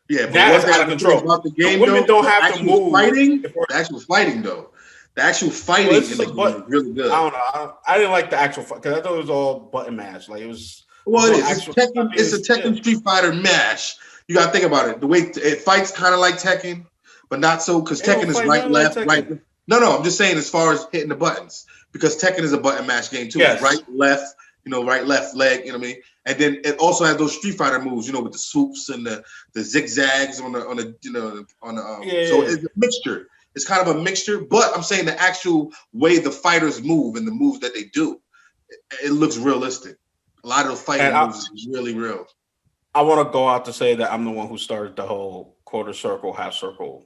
Yeah, but now it's out of control. About the game, women don't have to move. The actual fighting, though. The actual fighting is really good. I don't know. I didn't like the actual fight because I thought it was all button mash. Like it was. Well, it's a Tekken Street Fighter mash. You got to think about it. The way it fights kind of like Tekken, but not so because Tekken is right, left, right. No. I'm just saying as far as hitting the buttons because Tekken is a button mash game too. Yes. Right, left. Right, left leg. You know what I mean? And then it also has those Street Fighter moves. With the swoops and the zigzags on the. So it's a mixture. It's kind of a mixture, but I'm saying the actual way the fighters move and the moves that they do, it looks realistic. A lot of the fighting moves is really real. I want to go out to say that I'm the one who started the whole quarter circle, half circle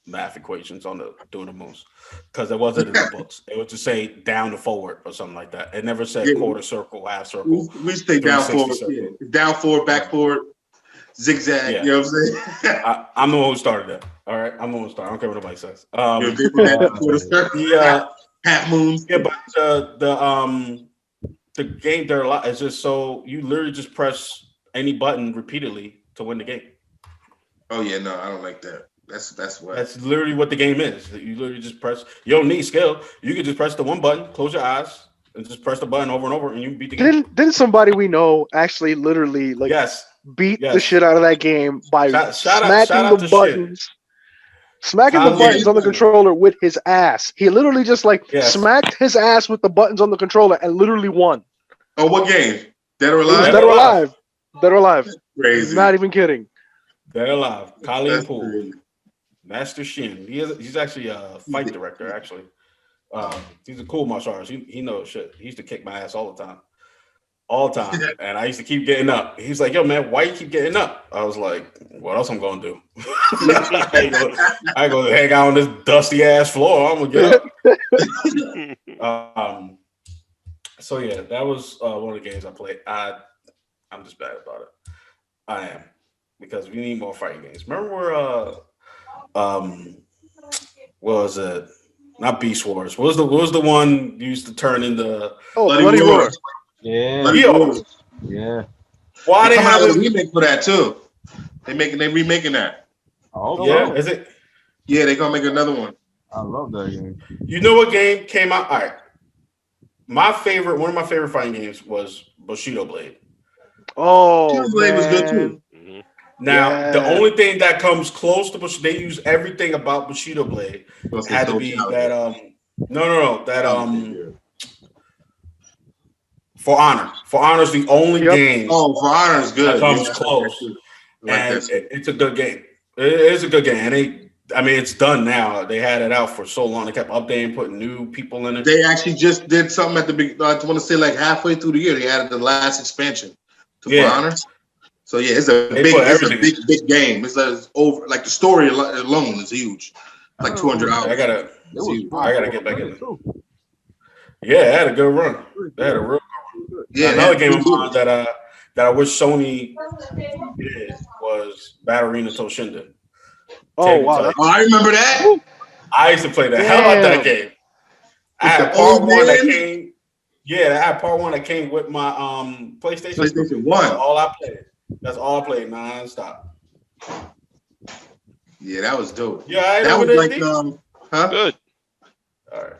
math equations on doing the moves because it wasn't in the books. It would just say down to forward or something like that. It never said quarter circle, half circle. We stay down forward, down forward, back forward, zigzag. Yeah. You know what I'm saying? I'm the one who started that. All right, I'm the one who started. I don't care what nobody says. Half moons. Yeah, but the game there a lot is just so you literally just press any button repeatedly to win the game. Oh yeah, no, I don't like that. That's literally what the game is. You literally just press. You don't need skill. You can just press the one button, close your eyes, and just press the button over and over, and you beat the game. Didn't somebody we know actually literally beat the shit out of that game by smacking the buttons? Smacking the buttons on the controller with his ass. He literally just smacked his ass with the buttons on the controller and literally won. Oh, what game? Dead or Alive? Dead or Alive. Dead or Alive. Crazy. Not even kidding. Dead or Alive. Colleen Poole. Master Shin. He's actually a fight director, actually. He's a cool martial artist. He knows shit. He used to kick my ass all the time. And I used to keep getting up. He's like, yo, man, why you keep getting up? I was like, what else I'm going to do? I go hang out on this dusty ass floor. I'm going to get up. So, yeah, that was one of the games I played. I'm just bad about it. I am. Because we need more fighting games. Remember what was it? Not Beast Wars. What was the one you used to turn into? Bloody Wars. Yeah. Yeah. Why they have a remake for that too? They remaking that. Oh yeah, is it? Yeah, they're gonna make another one. I love that game. You know what game came out? All right. One of my favorite fighting games was Bushido Blade. Oh, Bushido Blade was good too. Now, the only thing that comes close to Bushido, they use everything about Bushido Blade. Had to be that For Honor. For Honor is the only game. Oh, For Honor is good. That comes close. And it's a good game. It is a good game. And it's done now. They had it out for so long. They kept updating, putting new people in it. They actually just did something at the beginning. I want to say halfway through the year. They added the last expansion to For Honor. So yeah, it's a big game. It's over. Like the story alone is huge. Like 200 hours. I gotta get back in it. Yeah, it had a good run. They had a real good run. Yeah, another game of mine that I wish Sony did was Batterina Toshinden. Oh wow! I remember that. I used to play the hell out of that game. I had part one that came. Yeah, I had part one that came with my PlayStation 1. That's all I played. That's all I played nonstop. Yeah, that was dope. Yeah, that was like Good. All right.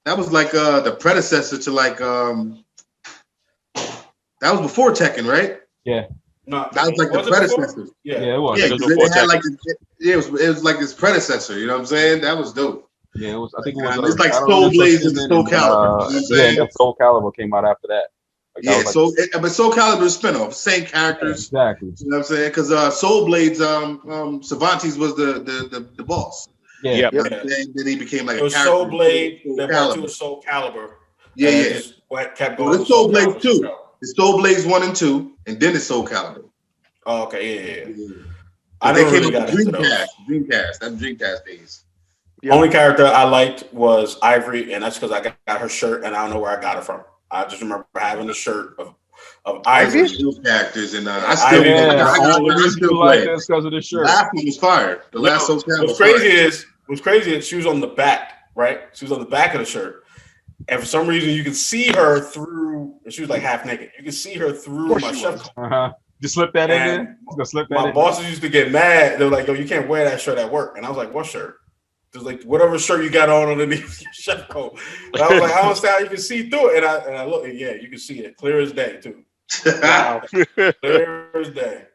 That was like the predecessor to like that was before Tekken, right? Yeah. No, that was like the predecessor. Yeah, it was. Yeah, it was had like it was like his predecessor. You know what I'm saying? That was dope. Yeah, it was. I think it was. It's like Soul Blaze and Soul Calibur. And Soul Calibur came out after that. Like, but Soul Calibur is spinoff, same characters. Exactly. You know what I'm saying? Because Soul Blades, Cervantes was the boss. Yeah. Then he became like a Soul Blade. Then part 2 was Soul Calibur. Yeah. Just kept going. It's Soul Blades 2. It's Soul Blades 1 and 2, and then it's Soul Calibur. Oh, okay, yeah. I never really got into those. Dreamcast. That's Dreamcast days. The only character I liked was Ivory, and that's because I got her shirt, and I don't know where I got it from. I just remember having a shirt of Ivory. Characters, and I still like this because of the shirt. The last one was fire. The last Soul Calibur. What's crazy is she was on the back, right? She was on the back of the shirt. And for some reason, you could see her through, and she was like half naked. You could see her through my chef coat. Just slip that in there. My bosses used to get mad. They were like, "Yo, you can't wear that shirt at work." And I was like, "What shirt?" It was like whatever shirt you got on underneath your chef coat. And I was like, "I don't understand how you can see through it." And I look, and yeah, you can see it clear as day too. Wow, clear as day.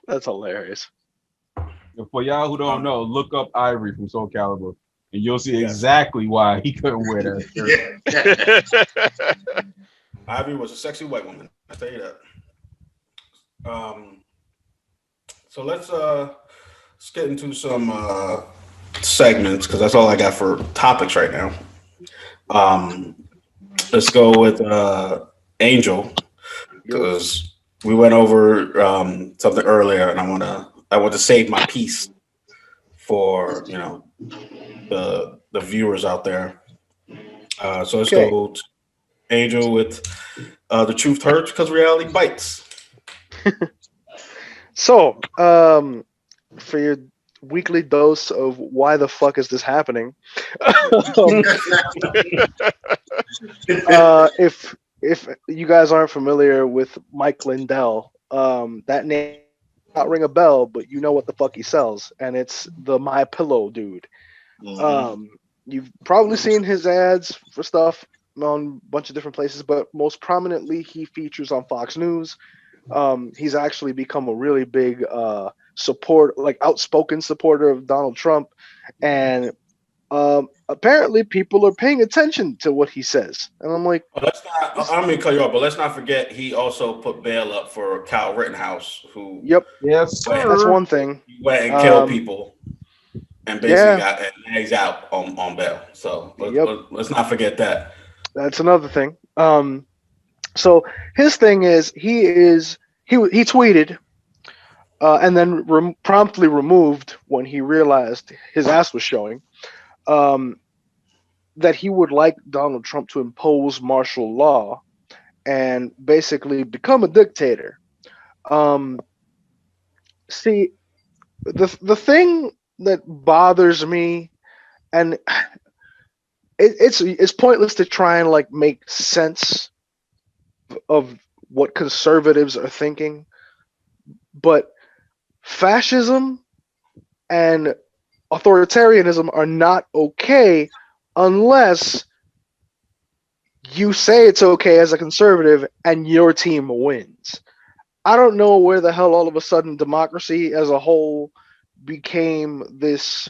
That's hilarious. For y'all who don't know, look up Ivory from Soul Calibur, and you'll see exactly why he couldn't wear that shirt. Ivory was a sexy white woman. I tell you that. So let's get into some segments because that's all I got for topics right now. Let's go with Angel because we went over something earlier, and I want to save my piece for the viewers out there. So let's go to Angel with The Truth Hurts Because Reality Bites. So, for your weekly dose of why the fuck is this happening, if you guys aren't familiar with Mike Lindell, that name not ring a bell, but you know what the fuck he sells, and it's the My Pillow dude. Mm-hmm. You've probably seen his ads for stuff on a bunch of different places, but most prominently he features on Fox News. He's actually become a really big outspoken supporter of Donald Trump, and apparently people are paying attention to what he says. And I'm like, I'm gonna cut you off, but let's not forget he also put bail up for Kyle Rittenhouse, who that's one thing. He went and killed people, and basically he's out on bail. So let's not forget that. That's another thing. So his thing is he tweeted and then promptly removed when he realized his ass was showing that he would like Donald Trump to impose martial law and basically become a dictator. See, the thing that bothers me, and it's pointless to try and make sense of what conservatives are thinking, but fascism and authoritarianism are not okay unless you say it's okay as a conservative and your team wins. I don't know where the hell all of a sudden democracy as a whole became this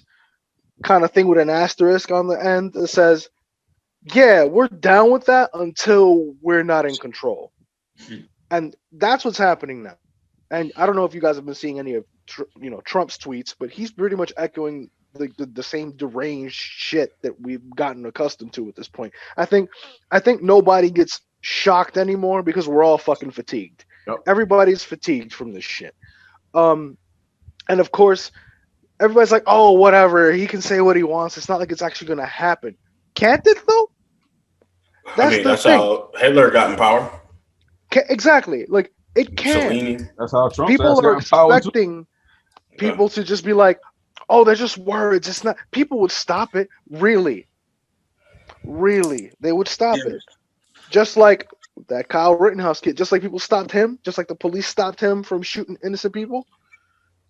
kind of thing with an asterisk on the end that says, yeah, we're down with that until we're not in control. And that's what's happening now. And I don't know if you guys have been seeing any of Trump's tweets, but he's pretty much echoing the same deranged shit that we've gotten accustomed to at this point. I think nobody gets shocked anymore because we're all fucking fatigued. Yep. Everybody's fatigued from this shit. And of course, everybody's like, "Oh, whatever. He can say what he wants. It's not like it's actually going to happen." Can't it though? That's how Hitler got in power. Exactly. Like it can. Mussolini. That's how Trump. People are expecting people to just be like, "Oh, they're just words. It's not." People would stop it. Really, they would stop it. Just like that Kyle Rittenhouse kid. Just like people stopped him. Just like the police stopped him from shooting innocent people.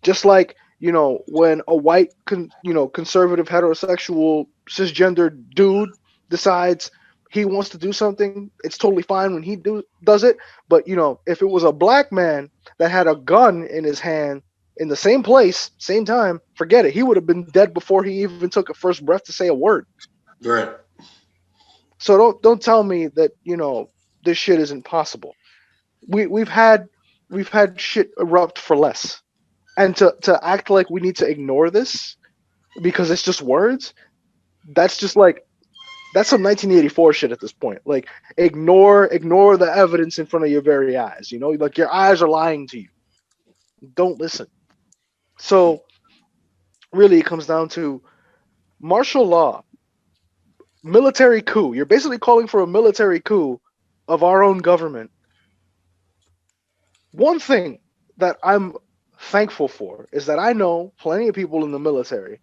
Just like, you know, when a white, conservative, heterosexual, cisgender dude decides he wants to do something, it's totally fine when he does it. But, you know, if it was a black man that had a gun in his hand in the same place, same time, forget it. He would have been dead before he even took a first breath to say a word. Right. So don't tell me that, you know, this shit isn't possible. We've had shit erupt for less. And to act like we need to ignore this because it's just words, that's just like, that's some 1984 shit at this point. Like, ignore the evidence in front of your very eyes. You know, like your eyes are lying to you. Don't listen. So, really, it comes down to martial law, military coup. You're basically calling for a military coup of our own government. One thing that I'm thankful for is that I know plenty of people in the military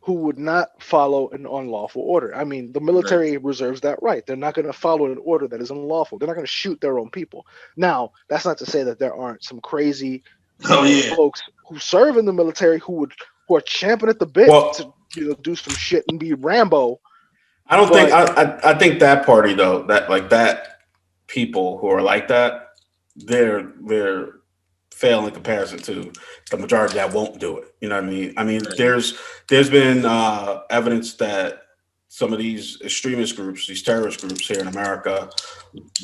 who would not follow an unlawful order. I mean, the military reserves that right. They're not going to follow an order that is unlawful. They're not going to shoot their own people. Now, that's not to say that there aren't some crazy folks who serve in the military who are champing at the bit to, you know, do some shit and be Rambo. I don't think I think that party though, that people who are like that, they're fail in comparison to the majority that won't do it. You know what I mean? I mean, there's been evidence that some of these extremist groups, these terrorist groups here in America,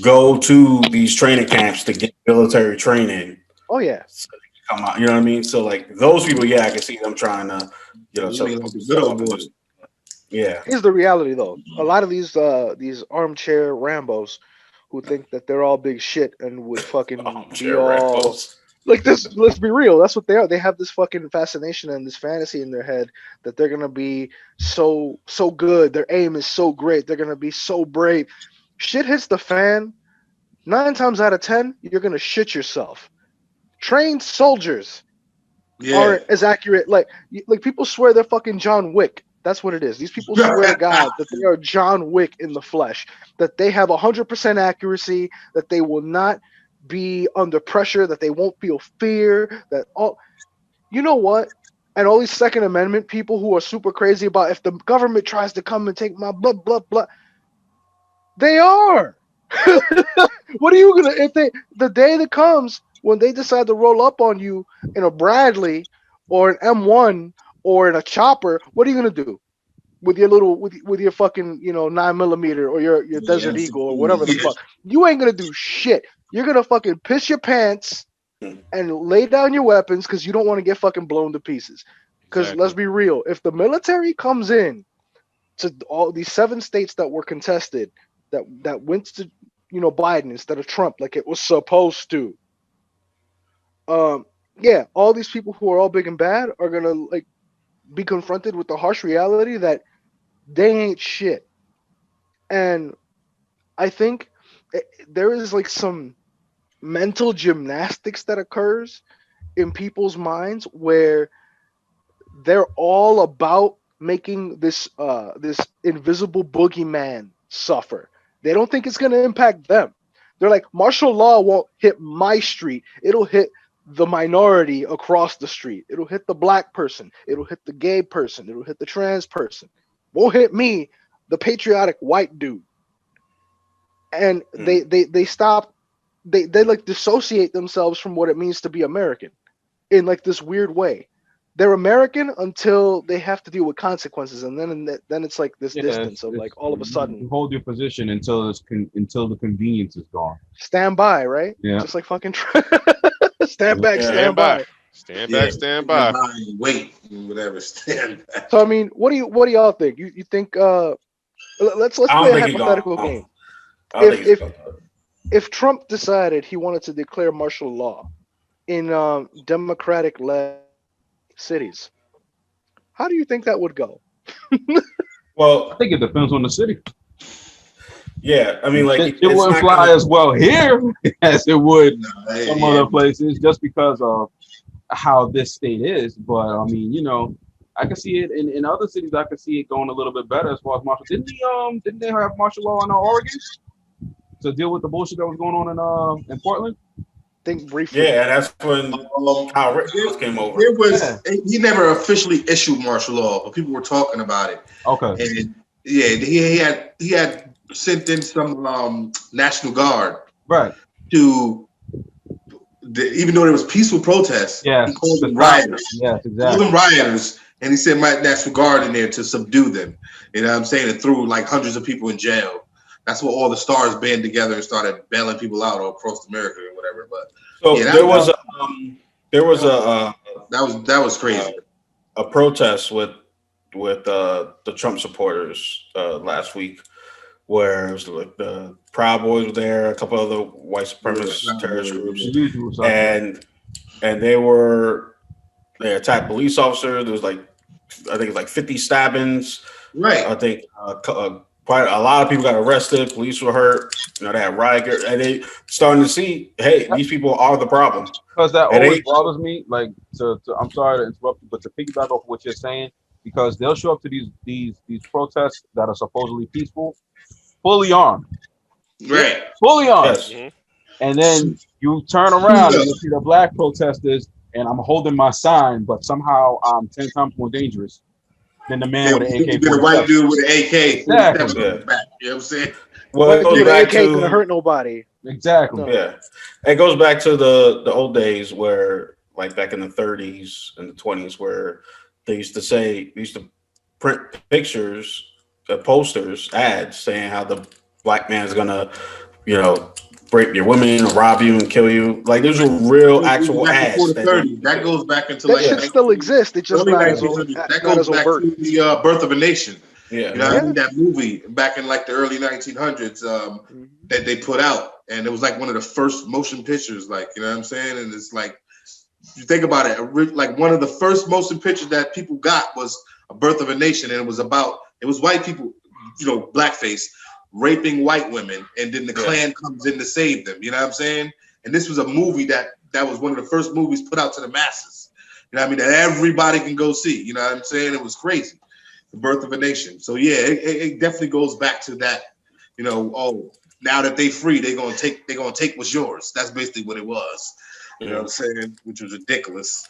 go to these training camps to get military training. Oh yeah. So they come out, you know what I mean? So like those people, yeah, I can see them trying to, you know, yeah. Here's the reality though. A lot of these armchair Rambos who think that they're all big shit and would fucking be all Rambos. Like this, let's be real. That's what they are. They have this fucking fascination and this fantasy in their head that they're gonna be so good. Their aim is so great. They're gonna be so brave. Shit hits the fan. 9 times out of 10, you're gonna shit yourself. Trained soldiers aren't as accurate. Like people swear they're fucking John Wick. That's what it is. These people swear to God that they are John Wick in the flesh. That they have 100% accuracy. That they will not be under pressure, that they won't feel fear, that all, you know what? And all these Second Amendment people who are super crazy about if the government tries to come and take my blah, blah, blah. They are. What are you gonna, if the day that comes when they decide to roll up on you in a Bradley or an M1 or in a chopper, what are you gonna do? With your little, with your fucking, you know, 9mm or your Desert Eagle or whatever the fuck. You ain't gonna do shit. You're gonna fucking piss your pants and lay down your weapons because you don't want to get fucking blown to pieces. Because let's be real, if the military comes in to all these 7 states that were contested, that went to, you know, Biden instead of Trump, like it was supposed to. Yeah, all these people who are all big and bad are gonna like be confronted with the harsh reality that they ain't shit. And I think there is like some mental gymnastics that occurs in people's minds where they're all about making this invisible boogeyman suffer. They don't think it's going to impact them. They're like, martial law won't hit my street. It'll hit the minority across the street. It'll hit the black person. It'll hit the gay person. It'll hit the trans person. Won't hit me, the patriotic white dude. And they stop. They like dissociate themselves from what it means to be American in like this weird way. They're American until they have to deal with consequences, and then it's like this distance of like all of a sudden you hold your position until the convenience is gone. Stand by, right? Yeah. Just like fucking stand back, stand by. Stand back, stand by. Wait, whatever. Stand back. So I mean, what do y'all think? You think? Let's play a hypothetical game. if Trump decided he wanted to declare martial law in Democratic-led cities, how do you think that would go? Well, I think it depends on the city. Yeah, I mean, like it wouldn't fly as well here as it would some other places, just because of how this state is. But I mean, you know, I can see it in other cities. I can see it going a little bit better as far as martial. Didn't they have martial law in Oregon to deal with the bullshit that was going on in Portland? I think briefly. Yeah, that's when Kyle Rittenhouse came over. He never officially issued martial law, but people were talking about it. Okay. And yeah, he had sent in some National Guard, right? To even though there was peaceful protests, he called them rioters. Yes, exactly. Called them rioters, and he sent my National Guard in there to subdue them. You know what I'm saying? And threw like hundreds of people in jail. That's what all the stars band together and started bailing people out all across America or whatever. But so yeah, there was that was crazy. A protest with the Trump supporters last week, where it was like the Proud Boys were there, a couple other white supremacist terrorist groups, and they attacked police officers. There was like, I think it's like 50 stabbings. Right. I think quite a lot of people got arrested. Police were hurt. You know, they had riot gear, and they starting to see, hey, these people are the problem. Because that always bothers me. Like, I'm sorry to interrupt you, but to piggyback off what you're saying, because they'll show up to these protests that are supposedly peaceful, fully armed. Right. Fully armed. Yes. And then you turn around and you see the black protesters, and I'm holding my sign, but somehow I'm 10 times more dangerous than the man with an AK. The white dude with an AK. Exactly. You know what I'm saying? Well, it goes back to gonna hurt nobody. Exactly. No. Yeah. It goes back to the old days where, like back in the 30s and the 20s, where they used to print pictures, posters, ads saying how the black man is gonna, you know, rape your women, or rob you, and kill you. Like there's a real actual ads. That goes back into that shit still exists. It just not as that goes back to the Birth of a Nation. Yeah, you know, I mean, that movie back in like the early 1900s that they put out, and it was like one of the first motion pictures. Like, you know what I'm saying? And it's like, you think about it, like one of the first motion pictures that people got was A Birth of a Nation, and it was white people, you know, blackface, raping white women, and then the Klan comes in to save them. You know what I'm saying? And this was a movie that was one of the first movies put out to the masses. You know what I mean? That everybody can go see. You know what I'm saying? It was crazy. The Birth of a Nation. So yeah, it definitely goes back to that. You know, oh, now that they free, they're gonna take what's yours. That's basically what it was. You know what I'm saying? Which was ridiculous.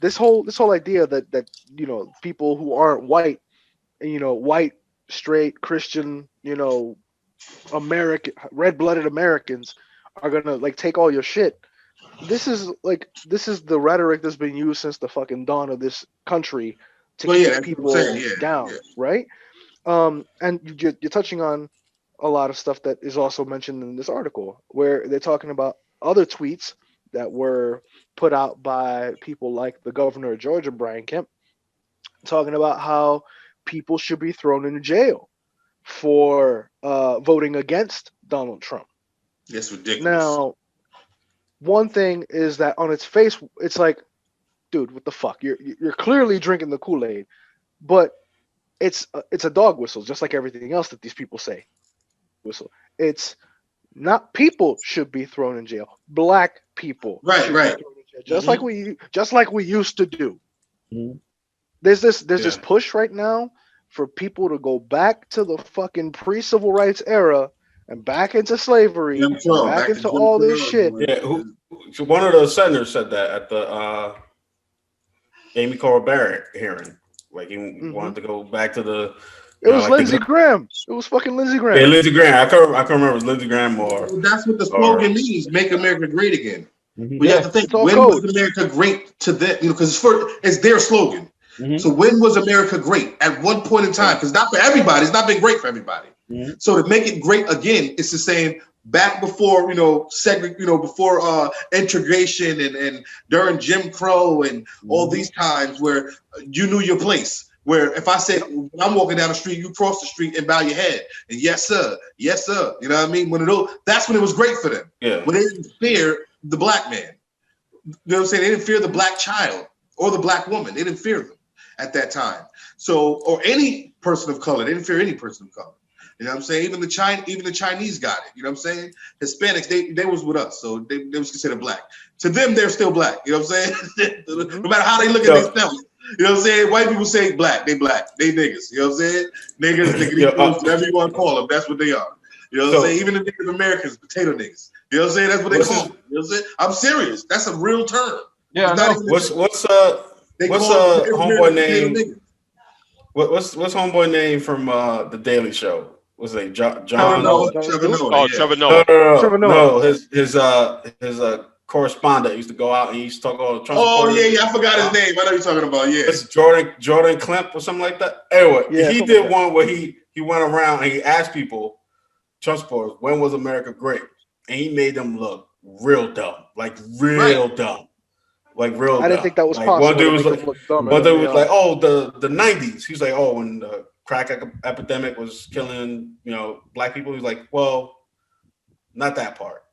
This whole idea that you know, people who aren't white, you know, white, straight, Christian, you know, American, red-blooded Americans are gonna like take all your shit. This is the rhetoric that's been used since the fucking dawn of this country to keep people down, right? And you're touching on a lot of stuff that is also mentioned in this article, where they're talking about other tweets that were put out by people like the governor of Georgia, Brian Kemp, talking about how people should be thrown into jail for voting against Donald Trump. That's ridiculous. Now, one thing is that on its face, it's like, dude, what the fuck? You're clearly drinking the Kool-Aid, but it's a dog whistle, just like everything else that these people say. Whistle. It's not people should be thrown in jail. Black people, right. Just like we used to do. Mm-hmm. There's this push right now for people to go back to the fucking pre-civil rights era and back into slavery, back into all this shit. Yeah, one of the senators said that at the Amy Coney Barrett hearing. Like he wanted to go back to the. It was Lindsey Graham. It was fucking Lindsey Graham. Yeah, Lindsey Graham. I can't remember if it was Lindsey Graham or. That's what the slogan means: "Make America Great Again." Mm-hmm. But you have to think: when was America great to them? You know, because it's their slogan. Mm-hmm. So when was America great? At one point in time, because not for everybody. It's not been great for everybody. Mm-hmm. So to make it great again, it's the saying back before before integration and during Jim Crow and all these times where you knew your place. Where if I say when I'm walking down the street, you cross the street and bow your head, and yes sir, yes sir. You know what I mean? One of those. That's when it was great for them. Yeah. When they didn't fear the black man. You know what I'm saying? They didn't fear the black child or the black woman. They didn't fear them at that time. So, or any person of color. They didn't fear any person of color. You know what I'm saying? Even the Chinese got it. You know what I'm saying? Hispanics, they was with us, so they was considered black. To them, they're still black. You know what I'm saying? No matter how they look at themselves. You know what I'm saying? White people say black, they niggas. You know what I'm saying? Niggas, whatever you want to call them, that's what they are. You know what I'm saying? Even the Native Americans, potato niggas. You know what I'm saying? That's what they call them. You know what I'm saying? I'm serious. That's a real term. Yeah, what's homeboy name? What's homeboy name from the Daily Show? What's his name? John? Trevor Noah. Oh, Trevor Noah. No, his correspondent used to go out and he used to talk all the Trump. Oh yeah, I forgot his name. I know you're talking about. Yeah, it's Jordan Klemp or something like that. Anyway, he did one where he went around and he asked people, Trump supporters, when was America great? And he made them look real dumb, like real dumb. I didn't think that was possible. One dude was like, oh, the 90s. He was like, oh, when the crack epidemic was killing, black people. He's like, well, not that part.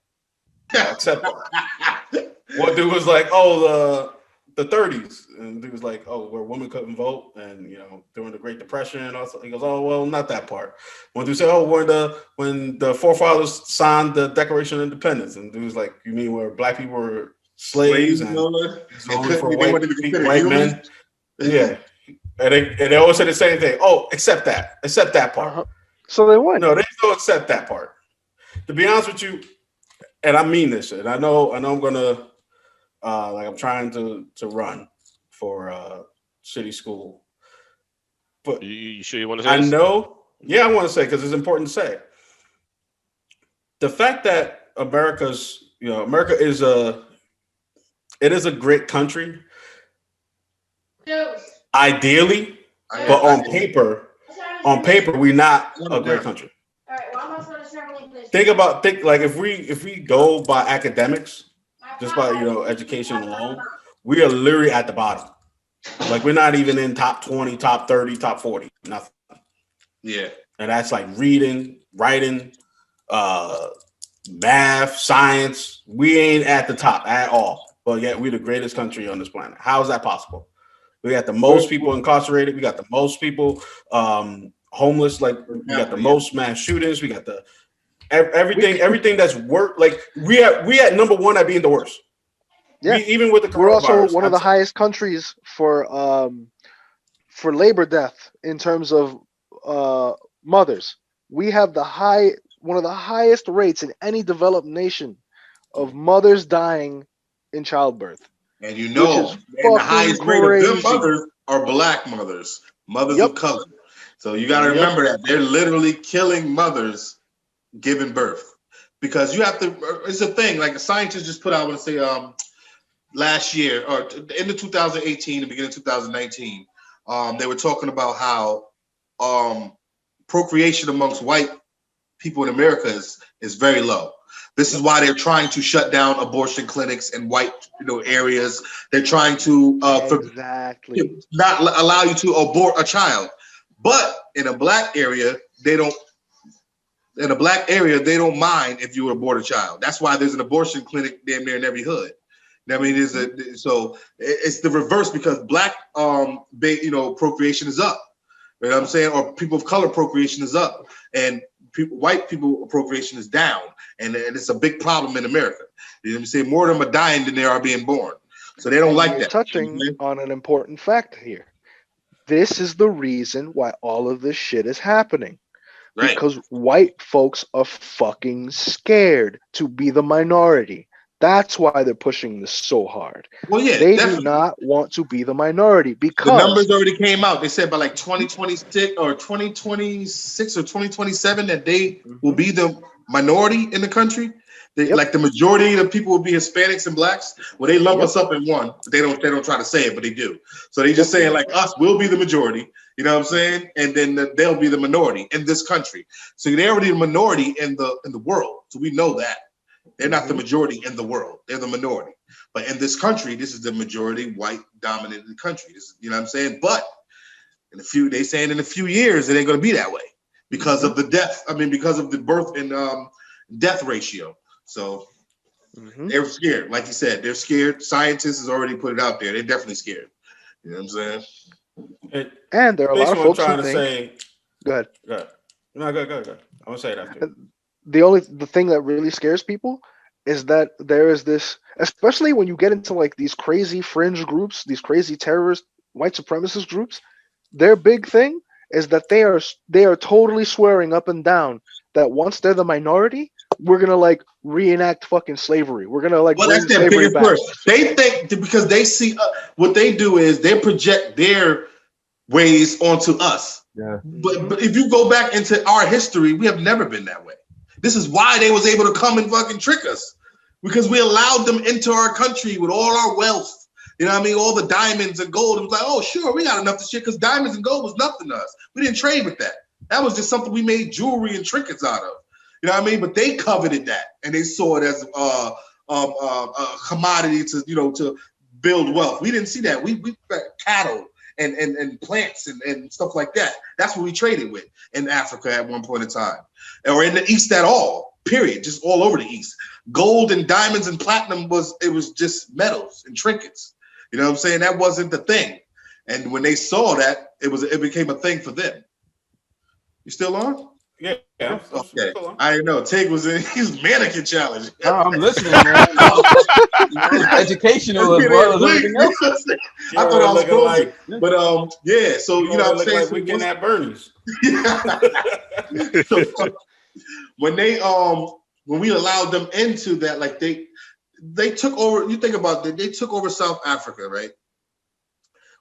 Except that. One dude was like, oh, the 30s. And he was like, oh, where women couldn't vote and, during the Great Depression. Also, he goes, oh, well, not that part. One dude said, oh, when the forefathers signed the Declaration of Independence. And dude was like, you mean where black people were slaves and only for white men? Yeah. And they always say the same thing. Oh, except that part. So they won. No, they still accept that part. To be honest with you, and I mean this, and I know I'm gonna I'm trying to run for city school. But you sure you want to say I this? know, yeah, I want to say because it's important to say. The fact that America is a great country. Ideally, but on paper, we're not a great country. All right, well, I'm also going to start Think like if we go by academics, just by education alone, we are literally at the bottom. Like we're not even in top 20, top 30, top 40, nothing. Yeah. And that's like reading, writing, math, science. We ain't at the top at all. But yet we're the greatest country on this planet. How is that possible? We got the most people incarcerated. We got the most people homeless. Like we got the most mass shootings. We got the everything that's work. Like we at number one at being the worst. Yeah, even with the coronavirus. We're also one of the highest countries for labor death in terms of mothers. We have one of the highest rates in any developed nation of mothers dying in childbirth. And the highest rate of them mothers are black mothers of color. So you got to remember that they're literally killing mothers giving birth because you have to. It's a thing like a scientist just put out. I want to say last year or in the 2018, the beginning of 2019, they were talking about how procreation amongst white people in America is very low. This is why they're trying to shut down abortion clinics in white areas. They're trying to not allow you to abort a child. But in a black area, they don't mind if you abort a child. That's why there's an abortion clinic damn near in every hood. I mean, so it's the reverse because black procreation is up. You know what I'm saying? Or people of color procreation is up, and white people procreation is down, and it's a big problem in America. You know what I'm saying? More of them are dying than they are being born, so they don't like that. Touching on an important fact here. This is the reason why all of this shit is happening. Right. Because white folks are fucking scared to be the minority. That's why they're pushing this so hard. Well, yeah, they do not want to be the minority because the numbers already came out. They said by like 2026 or 2026 or 2027 that they will be the minority in the country. Like the majority of the people will be Hispanics and blacks. Well, they lump us up in one, but they don't try to say it, but they do. So they just saying like us will be the majority. You know what I'm saying? And then they'll be the minority in this country. So they're already the minority in the world. So we know that. They're not the majority in the world. They're the minority. But in this country, this is the majority white dominant country. You know what I'm saying? But They saying in a few years it ain't gonna be that way because of the death. I mean, because of the birth and death ratio. So they're scared. Like you said, they're scared. Scientists has already put it out there. They're definitely scared. You know what I'm saying? And there are a lot of folks who think. Say, go ahead. Go ahead. No, go ahead. I'm gonna say it after. The thing that really scares people is that there is this, especially when you get into like these crazy fringe groups, these crazy terrorist white supremacist groups. Their big thing is that they are totally swearing up and down that once they're the minority, we're gonna like reenact fucking slavery. We're gonna like bring slavery back. First. They think because they see what they do is they project their ways onto us. Yeah. But if you go back into our history, we have never been that way. This is why they was able to come and fucking trick us, because we allowed them into our country with all our wealth. You know what I mean? All the diamonds and gold. It was like, oh, sure, we got enough to shit because diamonds and gold was nothing to us. We didn't trade with that. That was just something we made jewelry and trinkets out of. You know what I mean? But they coveted that and they saw it as a commodity to build wealth. We didn't see that. We cattle and plants and stuff like that. That's what we traded with in Africa at one point in time, or in the East at all. Period. Just all over the East. Gold and diamonds and platinum was just metals and trinkets. You know what I'm saying? That wasn't the thing. And when they saw that, it became a thing for them. You still on? Yeah. Okay. I know. Tig was in his mannequin challenge. I'm listening, man. Educational as well as everything else. I thought I was close. But yeah, so you know what I'm saying? Like weekend at Bernie's. So, when we allowed them into that, like they took over. You think about it, they took over South Africa, right?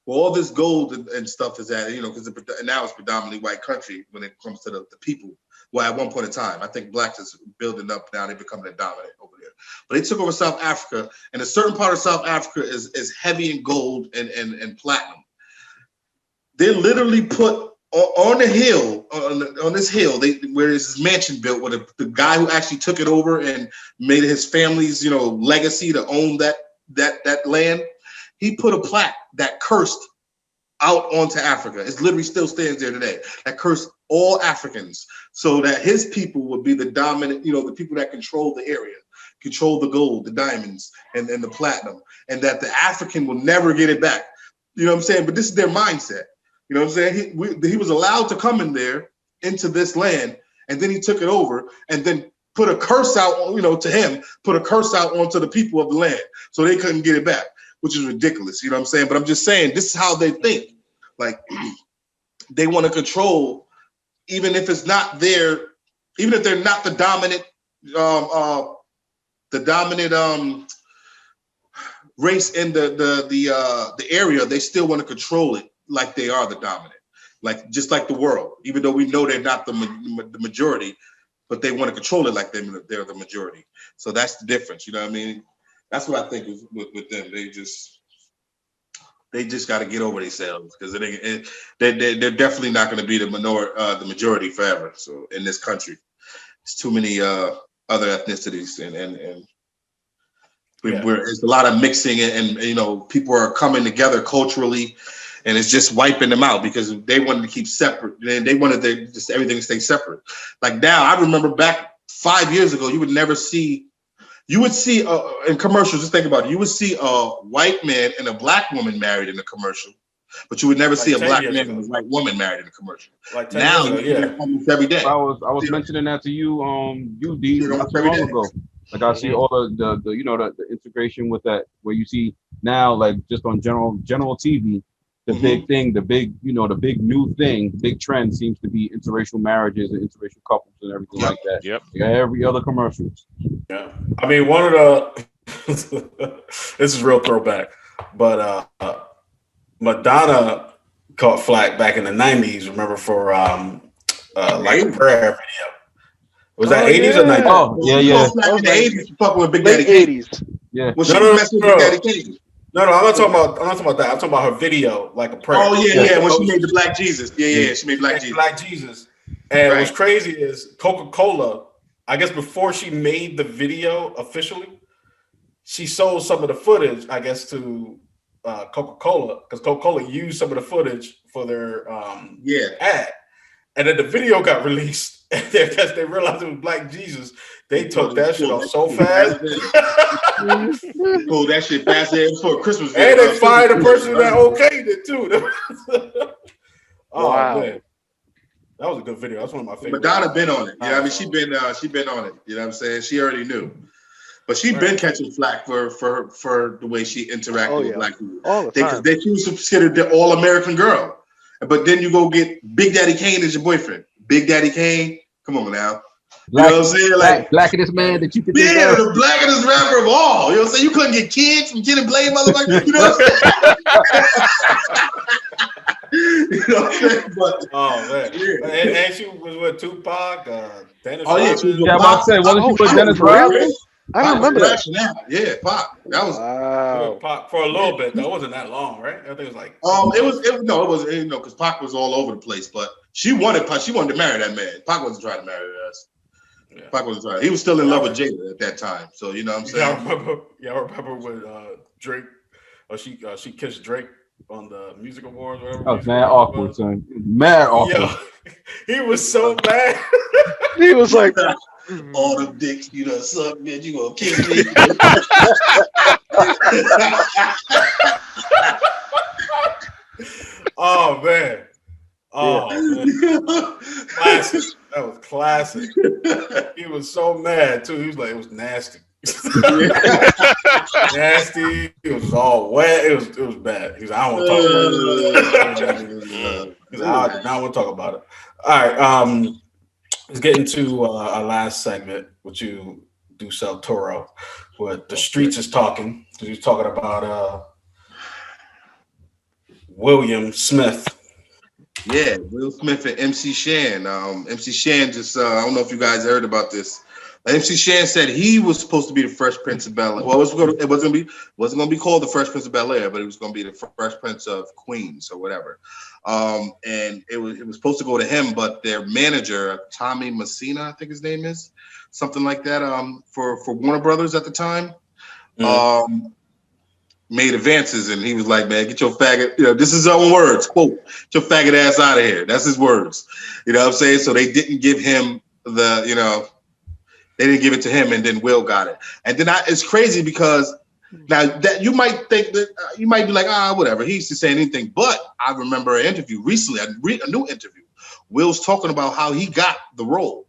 Well, all this gold and stuff is at, because now it's predominantly white country when it comes to the people. Well, at one point in time, I think blacks is building up now. They're becoming dominant over there. But they took over South Africa, and a certain part of South Africa is heavy in gold and platinum. They literally put on the hill, on this hill, where this mansion built, where the guy who actually took it over and made it his family's, legacy to own that land, he put a plaque that cursed out onto Africa. It literally still stands there today. That cursed all Africans, so that his people would be the dominant, the people that control the area, control the gold, the diamonds, and the platinum, and that the African will never get it back. You know what I'm saying? But this is their mindset. You know what I'm saying? He was allowed to come in there into this land, and then he took it over, and then put a curse out, to him, put a curse out onto the people of the land, so they couldn't get it back, which is ridiculous. You know what I'm saying? But I'm just saying, this is how they think. Like, they want to control, even if it's not there, even if they're not the dominant, race in the area, they still want to control it like they are the dominant, like just like the world. Even though we know they're not the majority, but they want to control it like they're the majority. So that's the difference. You know what I mean? That's what I think with them. They just got to get over themselves, because they're definitely not going to be the majority forever. So in this country, it's too many other ethnicities, and there's a lot of mixing, and people are coming together culturally, and it's just wiping them out because they wanted to keep separate. They wanted just everything to stay separate. Like now, I remember back 5 years ago, you would see in commercials, just think about it, you would see a white man and a black woman married in a commercial, but you would never see a black man and a white woman married in a commercial. Like now, almost every day. I was mentioning that to you, D, not so long ago. Like I see all the integration with that, where you see now, like just on general TV, the big thing, the big new thing, the big trend seems to be interracial marriages and interracial couples and everything like that. Yep. Every other commercial. Yeah. I mean, one of the this is real throwback, but Madonna caught flack back in the 90s, remember, for like a prayer video. Was that 80s or 90s? Oh, yeah. In the 80s, fucking with Big Daddy Kane. 80s. Yeah. Well, she was messing with Big Daddy Kane. No, I'm not talking about that. I'm talking about her video, like a prayer. Oh yeah. When she made the Black Jesus. Yeah. She made Black Jesus. And what's crazy is Coca-Cola, I guess before she made the video officially, she sold some of the footage, I guess, to Coca-Cola because Coca-Cola used some of the footage for their ad, and then the video got released. And because they realized it was Black Jesus, they took that shit off so fast. Pulled that shit fast for a Christmas video. And they fired the person that okayed it too. Wow. Man. That was a good video. That's one of my favorites. Madonna been on it. You know what I mean? She been on it. You know what I'm saying? She already knew. But she been catching flack for the way she interacted with Black people. All the time. They was considered the all-American girl. But then you go get Big Daddy Kane as your boyfriend. Big Daddy Kane, come on now. You know what I'm saying? Like blackest man that you could think of. The blackest rapper of all. You know what I'm saying? You couldn't get kids from Kid and Play, motherfucker. You know what I'm saying? You know what I'm saying? But, man. And she was with Tupac, Dennis Rodman. Yeah, I'm about to say, wasn't she with Dennis Rodman? I don't remember that. Yeah, Pac. That was Pac for a little bit. That wasn't that long, right? I think it was like it was because Pac was all over the place. But she wanted to marry that man. Pac wasn't trying to marry us. Yeah. Pac wasn't trying. He was still in love with Jada at that time. So you know what I'm saying? I remember when Drake, or she kissed Drake on the music awards, whatever. Oh, mad awkward, son. Mad awkward. Yo, he was so mad. He was like, all the dicks you done suck, man. You gonna kiss me? Oh man. Classic. That was classic. He was so mad too. He was like, it was nasty. Nasty. It was all wet. It was bad. He was, I don't want to talk about it. I did not want to talk about it. All right. Let's get into our last segment, which you do sell Toro. What the streets is talking. He's talking about William Smith. Yeah, Will Smith and MC Shan. MC Shan just I don't know if you guys heard about this. MC Shan said he was supposed to be the Fresh Prince of Bel-Air. Well, it wasn't gonna be called the Fresh Prince of Bel-Air, but it was gonna be the Fresh Prince of Queens or whatever. And it was supposed to go to him, but their manager, Tommy Messina, I think his name is, something like that, for Warner Brothers at the time, made advances, and he was like, man, get your faggot, this is his own words, quote, get your faggot ass out of here. That's his words. You know what I'm saying? So they didn't give him they didn't give it to him, and then Will got it. And then it's crazy because now that you might think that you might be like, whatever, he used to say anything. But I remember an interview recently, a new interview. Will's talking about how he got the role.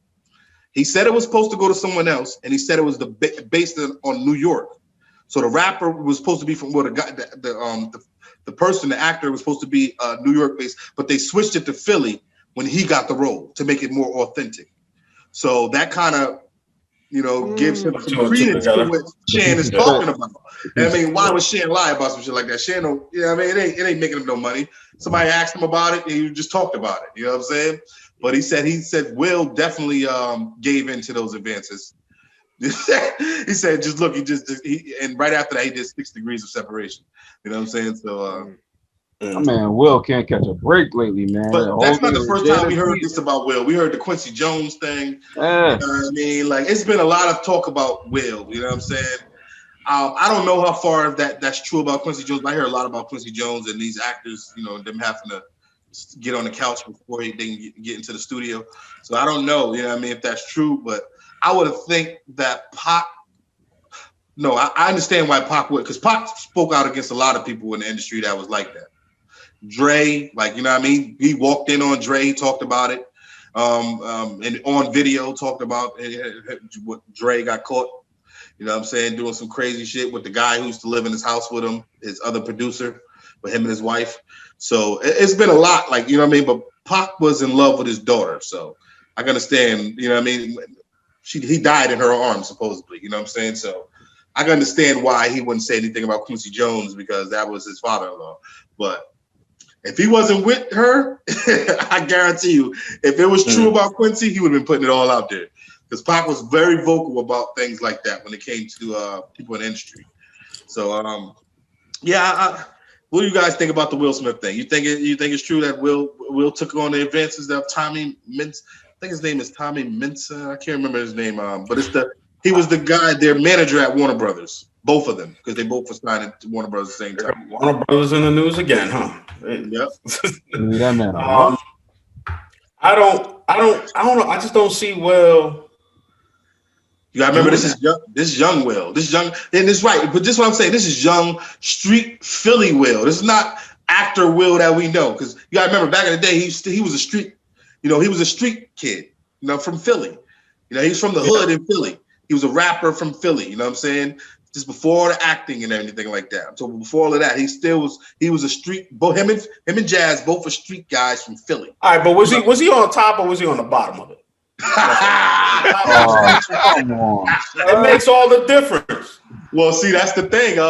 He said it was supposed to go to someone else, and he said it was based on New York. So the rapper was supposed to be from where the person, the actor, was supposed to be New York based, but they switched it to Philly when he got the role to make it more authentic. So that kind of gives him some credence to what Shan is talking about. And I mean, why would Shan lie about some shit like that? Shan don't, it ain't making him no money. Somebody asked him about it, and he just talked about it. You know what I'm saying? But he said Will definitely gave in to those advances. He said, just look, and right after that, he did 6 degrees of separation. You know what I'm saying? So, man, Will can't catch a break lately, man. But that's not the first time we heard this about Will. We heard the Quincy Jones thing. You know what I mean? Like, it's been a lot of talk about Will. You know what I'm saying? I don't know how far that's true about Quincy Jones, but I hear a lot about Quincy Jones and these actors, them having to get on the couch before they can get into the studio. So I don't know, you know what I mean, if that's true, but I would think that Pac. No, I understand why Pac would, because Pac spoke out against a lot of people in the industry that was like that. Dre, like, you know what I mean? He walked in on Dre, he talked about it. And on video talked about what Dre got caught, you know what I'm saying, doing some crazy shit with the guy who used to live in his house with him, his other producer, with him and his wife. So it's been a lot, like, you know what I mean? But Pac was in love with his daughter, so I can understand, you know what I mean? He died in her arms, supposedly, you know what I'm saying? So I can understand why he wouldn't say anything about Quincy Jones, because that was his father-in-law. But if he wasn't with her, I guarantee you, if it was true about Quincy, he would have been putting it all out there. Because Pac was very vocal about things like that when it came to people in the industry. So, what do you guys think about the Will Smith thing? You think it's true that Will took on the advances of Tommy Mintz? I think his name is Tommy Mintz. I can't remember his name, but he was the guy, their manager at Warner Brothers. Both of them, because they both were signed to Warner Brothers at the same time. Warner Brothers in the news again, huh? Yep. That man. I don't know. I just don't see Will. You gotta remember this is young Will. This young, and it's right, but this is what I'm saying. This is young street Philly Will. This is not actor Will that we know. Because you gotta remember back in the day, he was a street, he was a street kid, from Philly. He's from the hood in Philly. He was a rapper from Philly, you know what I'm saying? Just before the acting and everything like that. So before all of that, he was a street, both him and Jazz, both were street guys from Philly. All right, but was he on top or was he on the bottom of it? Come on. It makes all the difference. Well, see, that's the thing.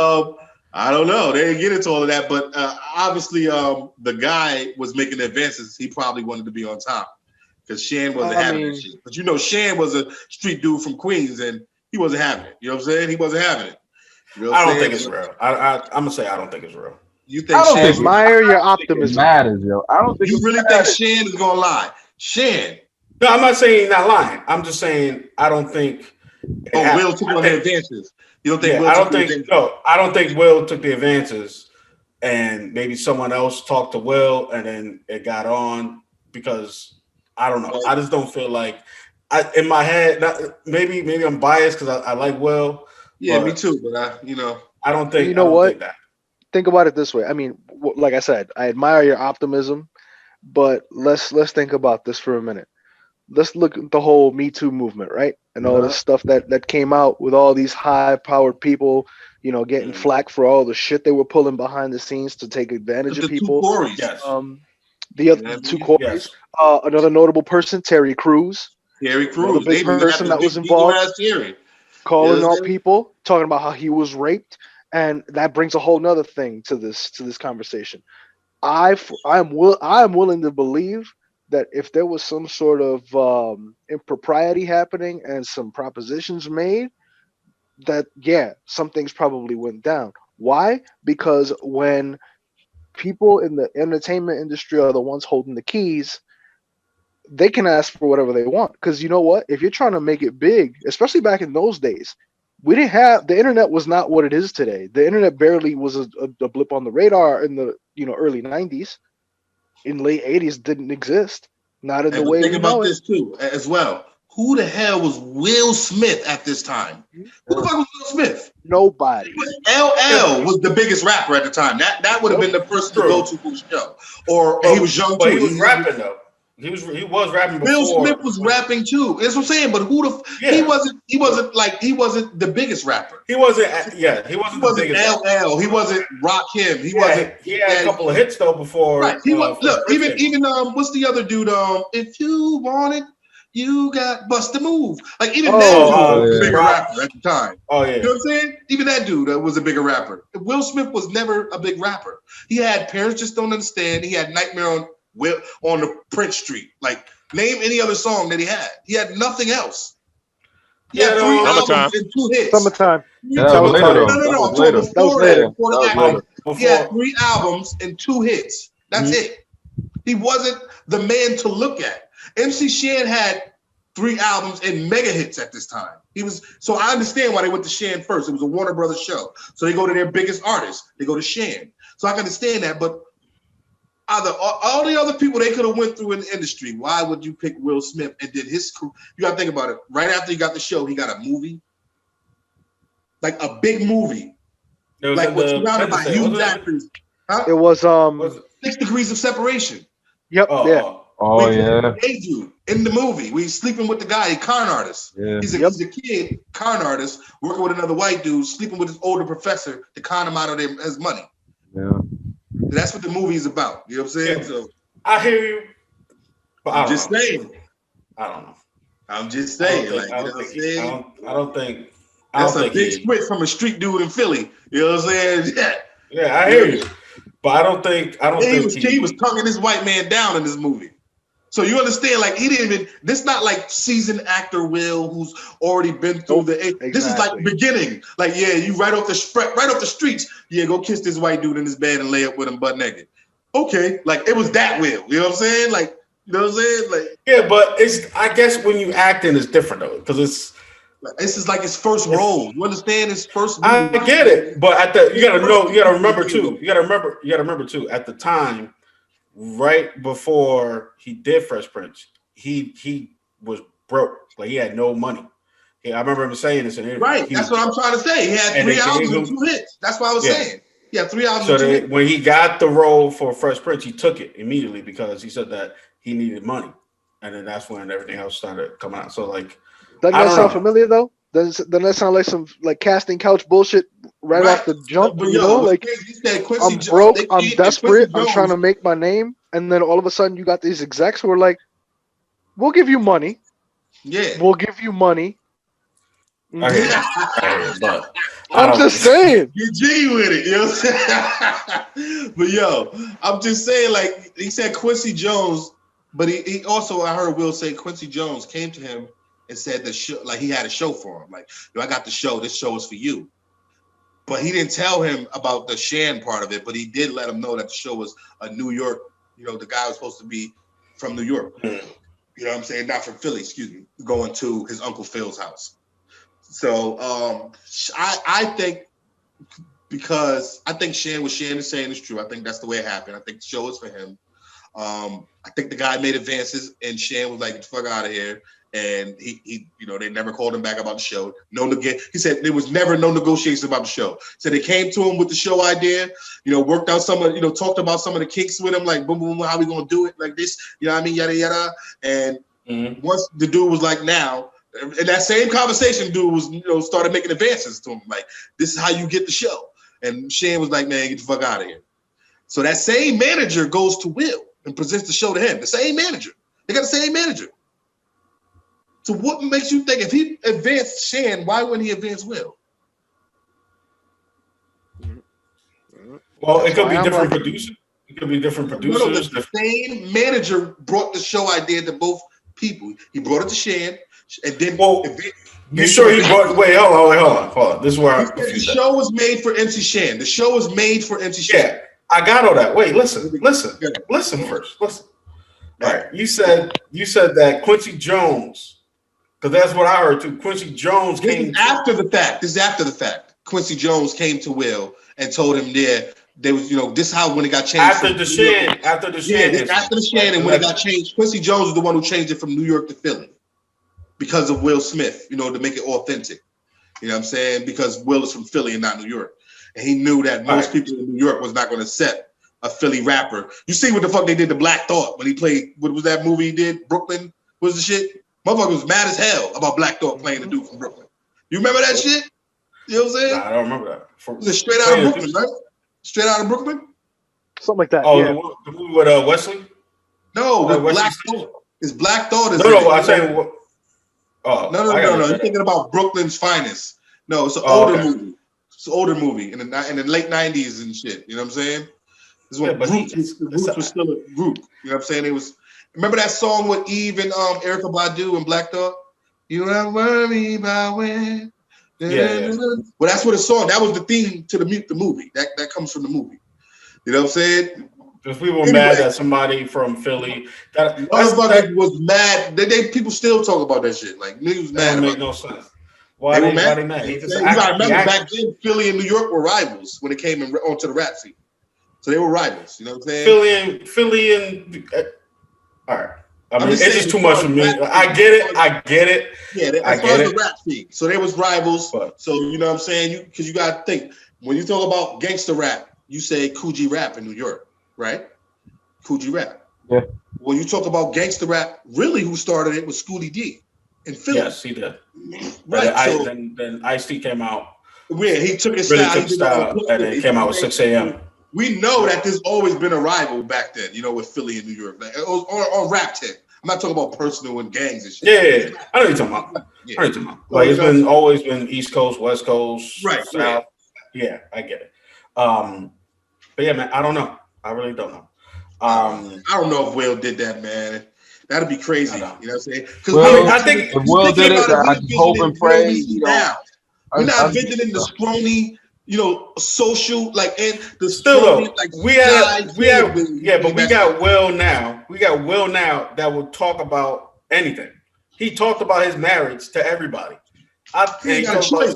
I don't know. They didn't get into all of that, but obviously, the guy was making advances. He probably wanted to be on top because Shan wasn't having that shit. But Shan was a street dude from Queens, and he wasn't having it. You know what I'm saying? He wasn't having it. I don't think it's real. I'm gonna say I don't think it's real. You think? I don't admire your optimism. Matters, yo. I don't think you really think Shan is gonna lie. Shan. No, I'm not saying he's not lying. I'm just saying I don't think. Will took on the advances. You don't think? Will I don't think Will took the advances, and maybe someone else talked to Will, and then it got on because I don't know. I just don't feel like in my head. Maybe I'm biased because I like Will. Yeah, me too. But I don't think. You know what? Think about it this way. I mean, like I said, I admire your optimism, but let's think about this for a minute. Let's look at the whole Me Too movement, right? And all this stuff that came out with all these high-powered people, getting flack for all the shit they were pulling behind the scenes to take advantage of people. The other two Corys. Yes. Another notable person, Terry Crews. Terry Crews, the big person that was involved, calling out people, talking about how he was raped, and that brings a whole nother thing to this conversation. I'm willing to believe that if there was some sort of impropriety happening and some propositions made, that some things probably went down. Why? Because when people in the entertainment industry are the ones holding the keys, they can ask for whatever they want. Because you know what? If you're trying to make it big, especially back in those days, we didn't have the internet was not what it is today. The internet barely was a blip on the radar in the early 90s. In late 80s didn't exist. Not in the way we know it. Think about this too, as well. Who the hell was Will Smith at this time? Who the fuck was Will Smith? Nobody. LL was the biggest rapper at the time. That would have been the person to go to whose show. Or he was young but too. He was rapping though. He was rapping before. Will Smith was rapping too. That's what I'm saying. But he wasn't the biggest rapper. He wasn't the biggest LL. He wasn't Rakim. He had a couple of hits though before. Right. He was even what's the other dude? If you want it, you got Bust a Move. Like even that dude was a bigger rapper at the time. Oh yeah. You know what I'm saying? Even that dude was a bigger rapper. Will Smith was never a big rapper. He had Parents Just Don't Understand. He had Nightmare on the Prince Street. Like, name any other song that he had. He had nothing else. He had 3 albums and 2 hits. Summertime. No. He had 3 albums and 2 hits. That's it. He wasn't the man to look at. MC Shan had 3 albums and mega hits at this time. So I understand why they went to Shan first. It was a Warner Brothers show. So they go to their biggest artist. They go to Shan. So I can understand that, but all the other people they could have went through in the industry, why would you pick Will Smith and did his career? You got to think about it. Right after he got the show, he got a movie, like a big movie, like what's surrounded by huge actors. Huh? It was 6 Degrees of Separation. Yep. Dude, in the movie, we sleeping with the guy, a con artist. Yeah. He's a kid, con artist, working with another white dude, sleeping with his older professor to con him out of his money. Yeah. That's what the movie is about. You know what I'm saying? Yeah. So I hear you. But I'm just saying. I don't know. I'm just saying. I don't think that's a big switch from a street dude in Philly. You know what I'm saying? Yeah, I hear you. But I don't think he was tonguing this white man down in this movie. So you understand, like this not like seasoned actor Will who's already been through This is like beginning. Like, you right off the streets, go kiss this white dude in his bed and lay up with him butt naked. Okay, like it was that Will. You know what I'm saying? Like, you know what I'm saying? Like, but I guess when you acting it's different though, because This is like his first role. You understand his first movie? I get it, but you gotta remember too. At the time, right before he did Fresh Prince, he was broke. Like he had no money. I remember him saying this in an interview. Right, that's what I'm trying to say. He had 3 albums and 2 hits. That's what I was saying. He had 3 albums. So when he got the role for Fresh Prince, he took it immediately because he said that he needed money, and then that's when everything else started coming out. So like, doesn't that sound familiar though? Doesn't that sound like some like casting couch bullshit right off the jump? But you know, like I'm broke, I'm desperate, I'm trying to make my name, and then all of a sudden you got these execs who are like, "We'll give you money, we'll give you money." But I'm just saying, you G with it, you know what I'm saying? But yo, I'm just saying, like he said, Quincy Jones, but he also, I heard Will say Quincy Jones came to him and said the show, like he had a show for him, like, yo, I got the show. This show is for you. But he didn't tell him about the Shan part of it. But he did let him know that the show was a New York. You know, the guy was supposed to be from New York. You know what I'm saying? Not from Philly. Excuse me. Going to his Uncle Phil's house. So I think because I think what Shan is saying is true. I think that's the way it happened. I think the show is for him. I think the guy made advances, and Shan was like, "Get the fuck out of here." And he, you know, they never called him back about the show. He said there was never no negotiations about the show. So they came to him with the show idea, you know, worked out talked about some of the kinks with him, like boom, boom, boom, how we gonna do it like this, you know what I mean, yada yada. And once the dude was like, now, in that same conversation, dude was, you know, started making advances to him, like, this is how you get the show. And Shan was like, man, get the fuck out of here. So that same manager goes to Will and presents the show to him. The same manager. They got the same manager. So what makes you think if he advanced Shan, why wouldn't he advance Will? Well, it could be different producers. It could be different producers. No, the same manager brought the show idea to both people. He brought it to Shan, and then. Well, you sure he brought? Wait, hold on. This is where the show was made for MC Shan. The show was made for MC Shan. Yeah, I got all that. Wait, listen first. Listen. All right, you said that Quincy Jones. Because that's what I heard too. Quincy Jones came after the fact. This is after the fact. Quincy Jones came to Will and told him they was, you know, this is how when it got changed. After the Shan, and when it got changed, Quincy Jones was the one who changed it from New York to Philly because of Will Smith, you know, to make it authentic. You know what I'm saying? Because Will is from Philly and not New York. And he knew that most people in New York was not going to accept a Philly rapper. You see what the fuck they did to Black Thought when he played, what was that movie he did? Brooklyn? What was the shit? Motherfucker was mad as hell about Black Thought playing the dude from Brooklyn. You remember that shit? You know what I'm saying? Nah, I don't remember that. It was straight out of Brooklyn, right? Straight out of Brooklyn? Something like that. Oh, yeah. The movie with Wesley? No, with Black Thought. It's Black Thought. No, I'm saying. No. You're thinking about Brooklyn's Finest. No, it's an older movie. It's an older movie in the late 90s and shit. You know what I'm saying? This is when Roots was still a group. You know what I'm saying? It was. Remember that song with Eve and Erykah Badu and Black Thought? You don't worry about when. Yeah. Well, that's what the song. That was the theme to the movie. That comes from the movie. You know what I'm saying? Because we were mad that somebody from Philly. That was mad. People still talk about that shit. Like niggas was mad. That make no sense. Why they mad? You gotta remember back then, Philly and New York were rivals when it came onto the rap scene. So they were rivals. You know what I'm saying? Philly and all right. I mean, it's just too much for me. I get it. Yeah, as far as the rap scene. So they was rivals. So you know what I'm saying? Because you got to think, when you talk about gangster rap, you say Coogee Rap in New York, right? Coogee Rap. Yeah. When you talk about gangster rap, really who started it was Schoolie D in Philly. Yes, he did. Right. Then Ice-T came out. Yeah, he took his style, and then came out with 6 a.m. We know that there's always been a rival back then, you know, with Philly and New York, like, or rap tech. I'm not talking about personal and gangs and shit. Yeah. I know what you're talking about. Like it's always been East Coast, West Coast, right, South. Yeah, I get it. But yeah, man, I don't know. I really don't know. I don't know if Will did that, man. That'd be crazy. You know what I'm saying? Because I think if Will did it, I hope and pray. We're not visiting the scrawny, you know, social, like, and the still scrawny, though, like we got Will now. We got Will now that will talk about anything. He talked about his marriage to everybody. He ain't got a choice.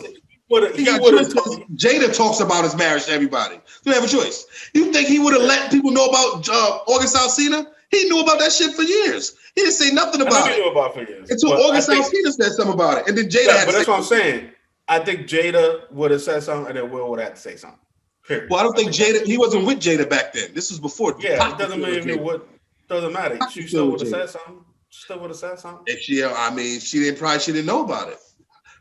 He got a choice. Jada talks about his marriage to everybody. You have a choice. You think he would have let people know about August Alsina? He knew about that shit for years. He didn't say nothing about it. He knew about it for years. Until August Alsina said something about it, and then Jada. But that's what I'm saying. I think Jada would have said something, and then Will would have to say something. Period. Well, I don't think Jada. He wasn't with Jada back then. This was before. Yeah, it doesn't mean what. Doesn't matter. She still would have said something. Still would have said something. If she didn't know about it.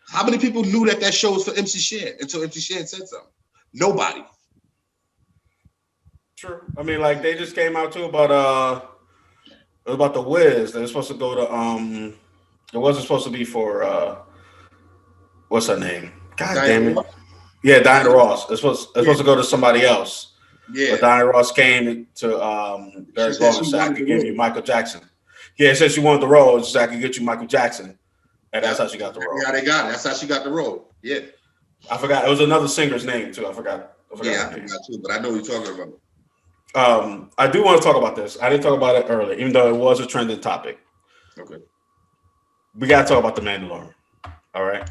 How many people knew that show was for MC Shan until MC Shan said something? Nobody. True. I mean, like they just came out too about it was about the Wiz. They were supposed to go to it wasn't supposed to be for what's her name? God damn it. Yeah, Diana Ross. It's supposed to go to somebody else. Yeah. But Diana Ross came to Derek Ball and said I could give you Michael Jackson. Yeah, it said she wanted the role, so I could get you Michael Jackson. And that's how she got the role. Yeah, they got it. That's how she got the role. Yeah. I forgot. It was another singer's name too. I forgot yeah, I forgot too, but I know what you're talking about. I do want to talk about this. I didn't talk about it earlier, even though it was a trending topic. Okay. We got to talk about The Mandalorian. All right.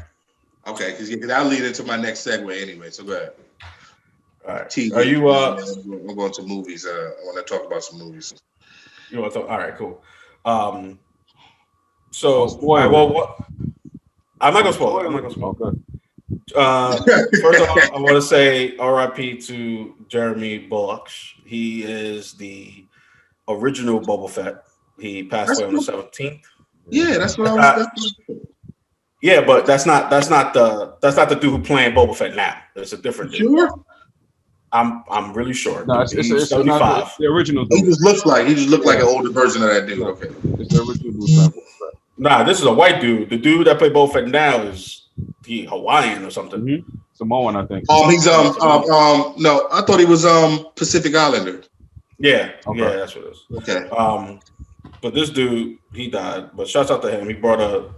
Okay, because I'll lead into my next segue anyway. So go ahead. All right. TV. Are you? I'm going to movies. I want to talk about some movies. You want to talk? All right. Cool. So, all right, well, what? I'm not gonna spoil it. Okay. First of all, I want to say R.I.P. to Jeremy Bulloch. He is the original Boba Fett. He passed away on the 17th. Yeah, that's what I was. Yeah, but that's not the dude who playing Boba Fett now. It's a different dude. Sure. I'm really sure. No, it's 75. The original dude. He just looked like an older version of that dude. Okay. It's the original dude. Nah, this is a white dude. The dude that played Boba Fett now is he Hawaiian or something. Mm-hmm. Samoan, I think. He's no, I thought he was Pacific Islander. Yeah, okay. Yeah, that's what it is. Okay. But this dude, he died. But shouts out to him. He brought a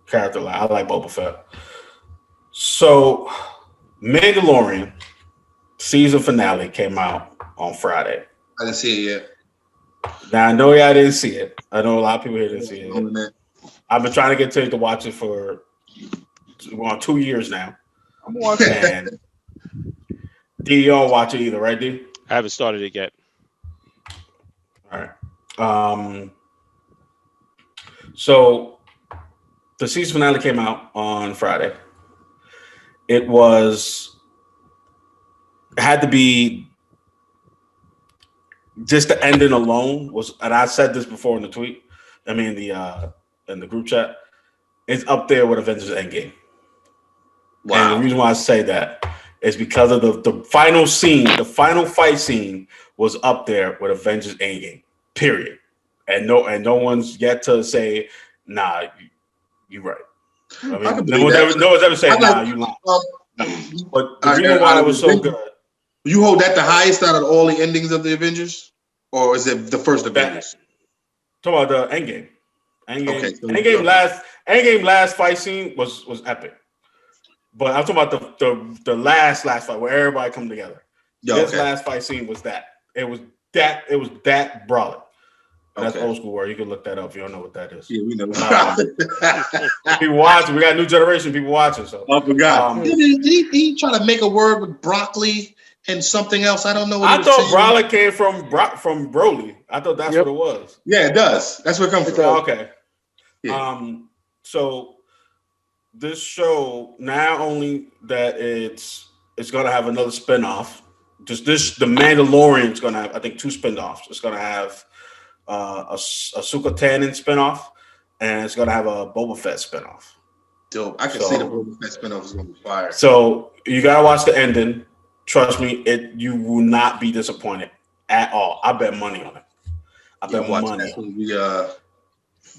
character line. I like Boba Fett. So, Mandalorian season finale came out on Friday. I didn't see it yet. Now I know y'all didn't see it. I know a lot of people here didn't see it. I've been trying to get Tate to watch it for 2 years now. I'm watching it. D, you don't watch it either, right, D? I haven't started it yet. All right. So the season finale came out on Friday. It had to be just the ending alone was, and I said this before in the tweet. I mean in the group chat, it's up there with Avengers Endgame. Wow. And the reason why I say that is because of the final scene, the final fight scene was up there with Avengers Endgame. Period. And no one's yet to say, nah, you're right. I mean, no one's ever said, nah, you lying. But the reason why it was so good. You hold that the highest out of all the endings of the Avengers? Or is it the first Avengers? Talk about the Endgame. Okay, so Endgame last fight scene was epic. But I'm talking about the last fight where everybody come together. This last fight scene was that. It was that brawling. That's old school word. You can look that up if you don't know what that is. Yeah, we know. People watching. We got a new generation of people watching. So I forgot. He try to make a word with broccoli and something else. I don't know. I thought Brawler came from Broly. I thought that's what it was. Yeah, it does. That's where it comes from. Okay. Yeah. So this show, not only that it's gonna have another spinoff. The Mandalorian is gonna have, I think, 2 spinoffs. It's gonna have a Ahsoka Tano spinoff, and it's gonna have a Boba Fett spinoff. Dope. I can see the Boba Fett spinoff is gonna be fire. So you gotta watch the ending. Trust me, you will not be disappointed at all. I bet money on it. I bet money. We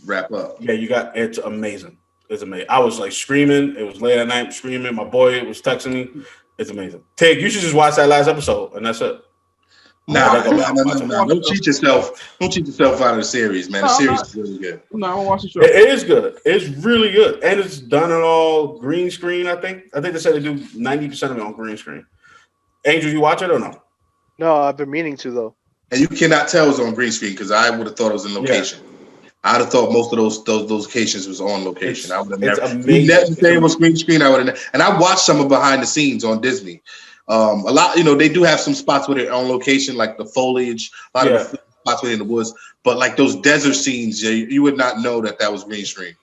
wrap up. Yeah, it's amazing. It's amazing. I was like screaming. It was late at night screaming. My boy was texting me. It's amazing. Tig, you should just watch that last episode, and that's it. No. Don't cheat yourself. Don't cheat yourself out of the series, man. The series is really good. No, I'm gonna watch the show. It is good. It's really good, and it's done on all green screen. I think they said they do 90% of it on green screen. Angel, you watch it or no? No, I've been meaning to though. And you cannot tell it's on green screen because I would have thought it was in location. I'd have thought most of those locations was on location. I would have never. Amazing. Never say it was green screen. I would have. And I watched some of behind the scenes on Disney. A lot, they do have some spots where they're on location, like the foliage. A lot of the spots where in the woods, but like those desert scenes, you would not know that was green screen.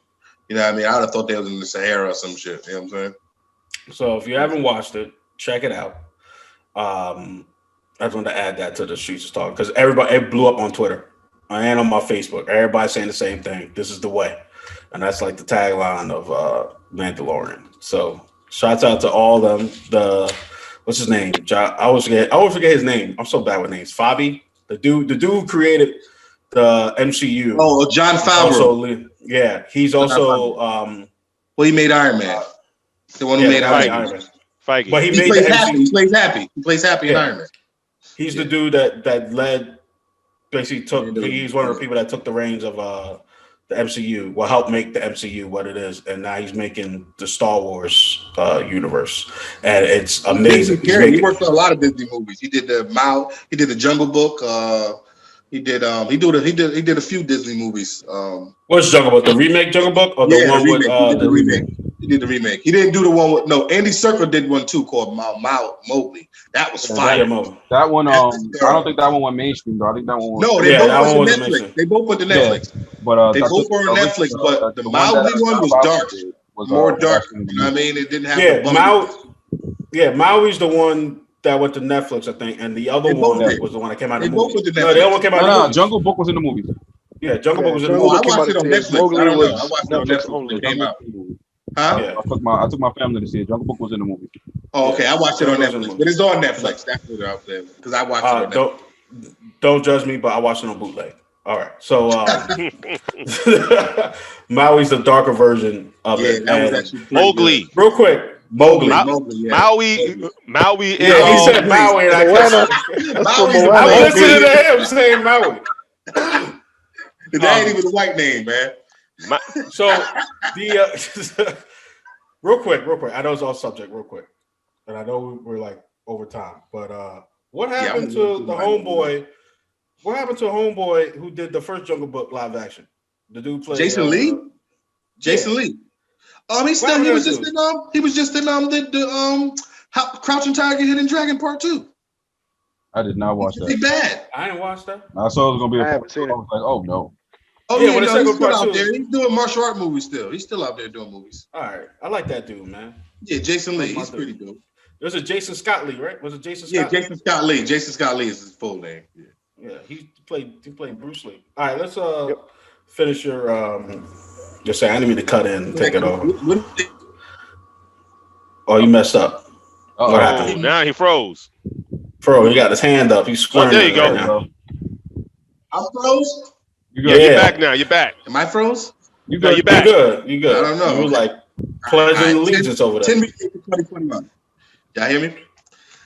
You know what I mean? I'd have thought they was in the Sahara or some shit. You know what I'm saying? So if you haven't watched it, check it out. I just wanted to add that to the Streets of Talk because it blew up on Twitter and on my Facebook. Everybody's saying the same thing. This is the way, and that's like the tagline of Mandalorian. So shouts out to all them. What's his name? I always forget his name. I'm so bad with names. Fabi, the dude who created the MCU. Oh, Jon Favreau. He's also. He made Iron Man. The one who made Iron Man. Feige. But he plays happy. He plays happy. He plays happy in Iron Man. He's the dude that led. Basically, he's one of the people that took the reins of the MCU. Will help make the MCU what it is, and now he's making the Star Wars universe, and it's amazing. He worked on a lot of Disney movies. He did He did the Jungle Book. He did a few Disney movies. What's Jungle Book? The remake Jungle Book or the one with the remake? He did the remake. He didn't do the one with Andy Serkis did one too called Mowgli. That was fire. That one, I don't think that one went mainstream though. I think that one. Both went to Netflix. They both went to Netflix. But they both were on Netflix. But the Mowgli one was dark. Was more dark. You know what I mean? It didn't have. Maui's the one that went to Netflix, I think, and the other one was the one that came out of the movie. The other one came out of the movie. Jungle Book was in the movie. Yeah, Jungle Book was in the movie. I watched it on Netflix. I don't know. I watched it on Netflix when it came out. Huh? Yeah. I took my family to see it. Jungle Book was in the movie. Oh, okay. I watched it on Netflix, but it's on Netflix. That's what I'm saying because I watched it on Netflix. Don't judge me, but I watched it on bootleg. All right, so Maui's the darker version of it. That was actually Mowgli. Real quick, Mowgli. Maui. Yeah, he said Maui, and I'm listening to him saying Maui. That ain't even a white name, man. So the real quick. I know it's off subject, real quick, and I know we're like over time, but what happened to the homeboy? What happened to a homeboy who did the first Jungle Book live action? The dude played Jason Lee. Jason Lee. He was just in the Crouching Tiger, Hidden Dragon Part 2. I did not watch that. Pretty bad. I didn't watch that. I saw it was gonna be. I haven't seen it. I was like, oh no. Oh yeah, he's still out there. He's doing martial art movies still. He's still out there doing movies. All right, I like that dude, man. Yeah, Jason Lee. He's pretty dope. There's a Jason Scott Lee, right? Was it Jason Scott? Yeah, Jason Scott Lee. Jason Scott Lee is his full name. Yeah, he played Bruce Lee. All right, let's finish your just say I didn't mean to cut in and take it over. Oh, you messed up. What happened? Now he froze. Bro, he got his hand up. He's squirming. There you go. Right I'm froze. You're back now. You're back. Am I froze? You're back. You good. I don't know. You were like pledging allegiance over there. 10 minutes to 2021. Y'all hear me?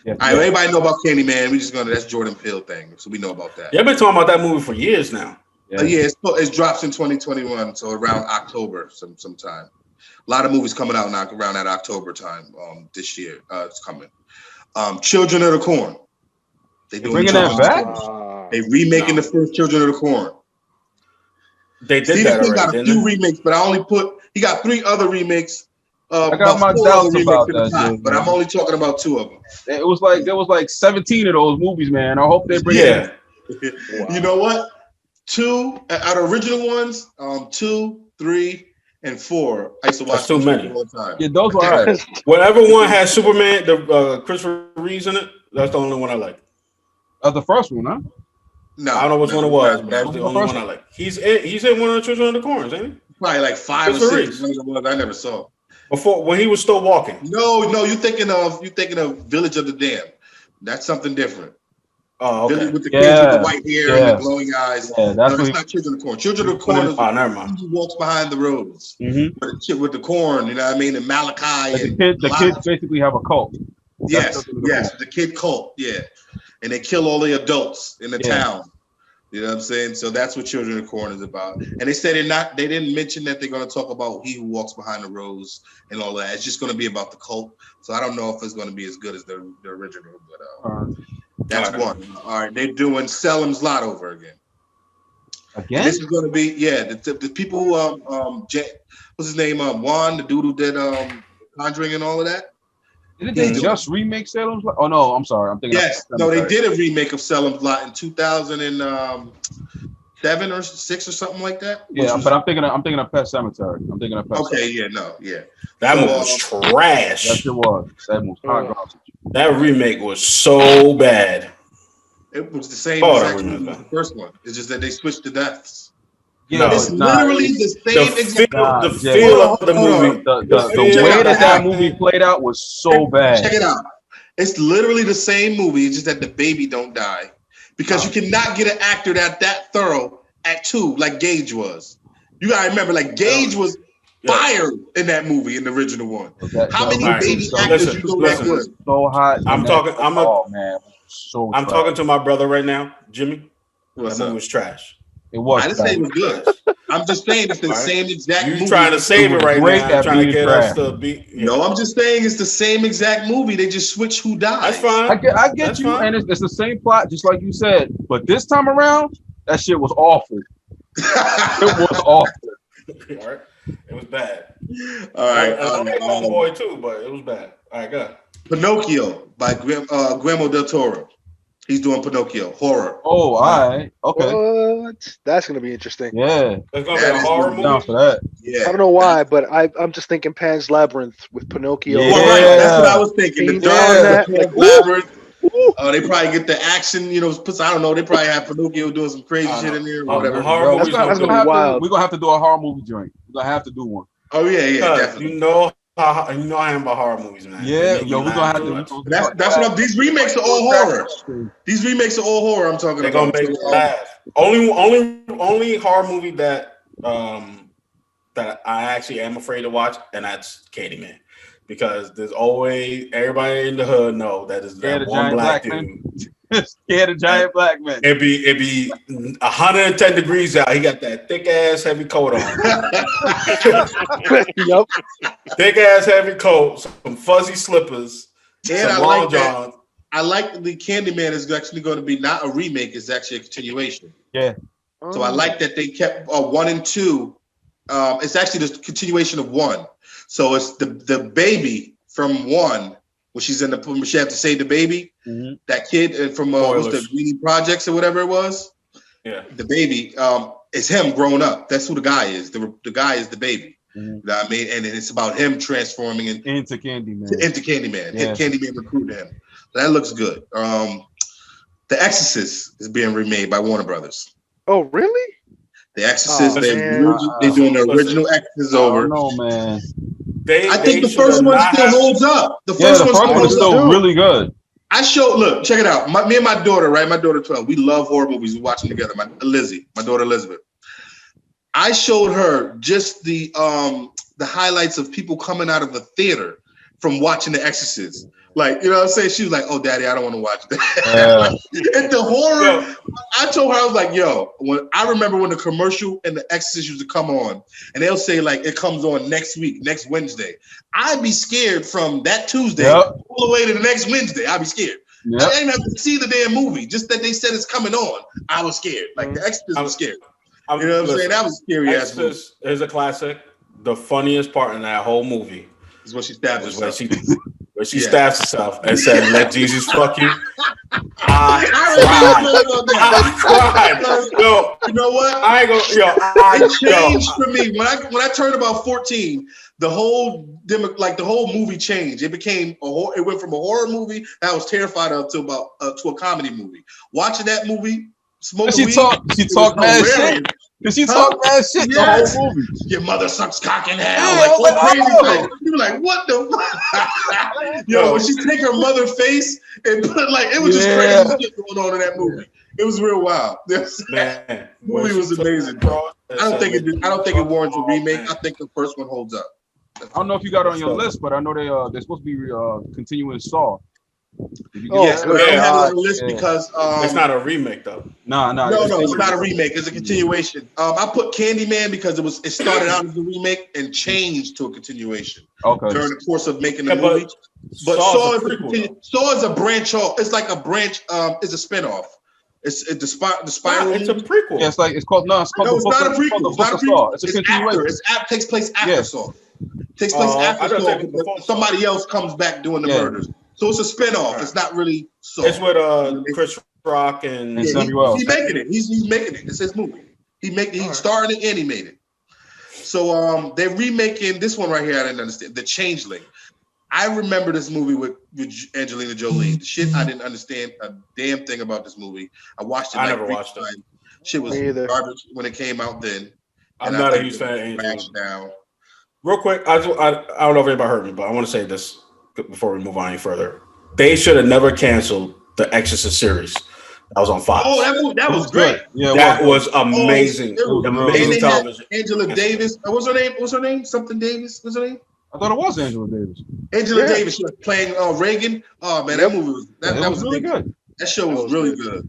Yeah. All right, everybody know about Candyman. We just that's Jordan Peele thing, so we know about that. Yeah, I've been talking about that movie for years now. It drops in 2021, so around October sometime. A lot of movies coming out now around that October time this year. It's coming. Children of the Corn. They bringing that back. They remaking the first Children of the Corn. They did that already. Got a few remakes, but he got 3 other remakes. I got my doubts about that, but I'm only talking about 2 of them. It was like there was like 17 of those movies, man. I hope they bring it. Wow. You know what? 2 out of original ones, 2, 3, and 4. I used to watch. That's too many. All the time. Yeah, those were all right. Whenever one has Superman, the Christopher Reeves in it, that's the only one I like. That's the first one, huh? No, I don't know which one it was, but that was the only one I like. He's in one of the Children of the Corns, ain't he? Probably like 5 or 6. I never saw. Before when he was still walking. No, you're thinking of Village of the Damned. That's something different. Oh, okay. Village with the kids with the white hair and the glowing eyes. Yeah, that's not Children of the Corn. Children of the Corn is never mind. He walks behind the roads with the corn. You know what I mean? And Malachi. The kids basically have a cult. Yes, the kid cult. Yeah, and they kill all the adults in the town. You know what I'm saying? So that's what Children of the Corn is about. And they said they didn't mention that they're going to talk about He Who Walks Behind the Rose and all that. It's just going to be about the cult. So I don't know if it's going to be as good as the original, but that's one. All right, they're doing Salem's Lot over again. Again? And this is going to be the people who what's his name, Juan, the dude who did Conjuring and all of that. Didn't they just remake Salem's Lot? Oh no, I'm sorry. I'm thinking. Yes, no, they did a remake of Salem's Lot in 2007 or 6 or something like that. Yeah, but I'm thinking of Pet Sematary. That movie was trash. Yes, it was. That movie was hot garbage. That remake was so bad. It was the same exact movie as the first one. It's just that they switched the deaths. Yeah, it's literally the same exact. The feel of the movie, the way that movie played out was so bad. Check it out. It's literally the same movie. It's just that the baby don't die because you cannot get an actor that thorough at 2 like Gage was. You gotta remember, like Gage was fired in that movie in the original one. How many baby actors you know that good? So hot. I'm talking to my brother right now, Jimmy. That movie was trash. It was. I didn't say it was good. I'm just saying it's the same exact movie. You're trying to save it right now. Trying to get us to be. No, I'm just saying it's the same exact movie. They just switch who dies. That's fine. I get you, and it's the same plot, just like you said. But this time around, that shit was awful. It was awful. All right. It was bad. All right. I'm boy too, but it was bad. All right, go. Pinocchio by Guillermo del Toro. He's doing Pinocchio horror. Oh, all right. Okay. What? That's gonna be interesting. Yeah. It's gonna be a horror movie. Down for that. Yeah. I don't know why, but I'm just thinking Pan's Labyrinth with Pinocchio. Yeah. Well, right. That's what I was thinking. The Labyrinth. They probably get the action, I don't know. They probably have Pinocchio doing some crazy shit in there or whatever. That's gonna be wild. We're gonna have to do a horror movie joint. We're gonna have to do one. Oh yeah, definitely. You know I am about horror movies, man. Yeah, we're gonna have to. That's what these remakes are all horror. These remakes are all horror. I'm talking about. They're gonna make me laugh. Only horror movie that I actually am afraid to watch, and that's Candyman. Because there's always everybody in the hood know that is that one black dude. Scared of giant black man. It'd be 110 degrees out. He got that thick ass heavy coat on. Yep. Thick ass heavy coat, some fuzzy slippers, and some long johns. I like the Candyman is actually going to be not a remake; it's actually a continuation. Yeah. So I like that they kept 1 and 2. It's actually the continuation of 1. So it's the baby from 1, when she had to save the baby, that kid from what's the Greenie Projects or whatever it was. Yeah. The baby, it's him growing up. That's who the guy is. The guy is the baby. You know what I mean? And it's about him transforming into Candyman. Yeah. Candyman recruiting him. So that looks good. The Exorcist is being remade by Warner Brothers. Oh, really? The Exorcist, they're doing the original Exorcist over. No, man. I think the first one still holds up. The first one is still really good. Look, check it out. Me and my daughter, right? My daughter 12. We love horror movies. We watch them together. My daughter Elizabeth. I showed her just the highlights of people coming out of the theater from watching The Exorcist. Like, you know what I'm saying? She was like, "Oh, Daddy, I don't want to watch that." And the horror, I told her, I was like, I remember when the commercial and The Exorcist used to come on, and they'll say, like, it comes on next week, next Wednesday. I'd be scared from that Tuesday all the way to the next Wednesday. I'd be scared. I didn't have to see the damn movie. Just that they said it's coming on, I was scared. Like, The Exorcist was scared. You know what I'm saying? That was scary ass movie. Exorcist is a classic. The funniest part in that whole movie is when she stabs herself. Where she stabs herself and said, "Let Jesus fuck you." I cried. Yo, you know what? It changed for me when I turned about 14. The whole movie changed. It became it went from a horror movie that I was terrified of to a comedy movie. Watching that movie, smoking weed. She talked mad shit. Cause she talked mad shit the whole movie. Your mother sucks cock in hell. You were like, what the fuck? Yo, when she take her mother face and put it was just crazy shit going on in that movie. It was real wild. Man, the movie was amazing. I don't think it warrants a remake. I think the first one holds up. I don't know if you got it on your list, but I know they're supposed to be continuing Saw. I don't have it on the list because it's not a remake though. No, it's not a remake. It's a continuation. I put Candyman because it started out as a remake and changed to a continuation. Okay. During the course of making the movie. But Saw is a branch off. It's like a branch. It's a spinoff It's the spiral. It's a prequel. Yeah, it's called no, it's not a prequel. It's not a prequel. It's a continuation. It takes place after Saw. Takes place after Saw. Somebody else comes back doing the murders. So it's a spin-off. Right. It's not really Saw. It's with Chris Rock and Samuel. He's making it. He's making it. It's his movie. He starred it and he made it. So they're remaking this one right here. I didn't understand. The Changeling. I remember this movie with Angelina Jolie. The shit, I didn't understand a damn thing about this movie. I watched it. I never watched it. Shit was garbage when it came out then. I'm not a huge fan of Angelina. Real quick, I don't know if anybody heard me, but I want to say this before we move on any further. They should have never canceled the Exorcist series. That was on Fox. Oh, that was great. Yeah, that was amazing. Amazing television. Angela Davis. What's her name? What's her name? Something Davis. What's her name? I thought it was Angela Davis. Angela Davis. She was playing Reagan. Oh man, that movie was that was really good. That show was really good.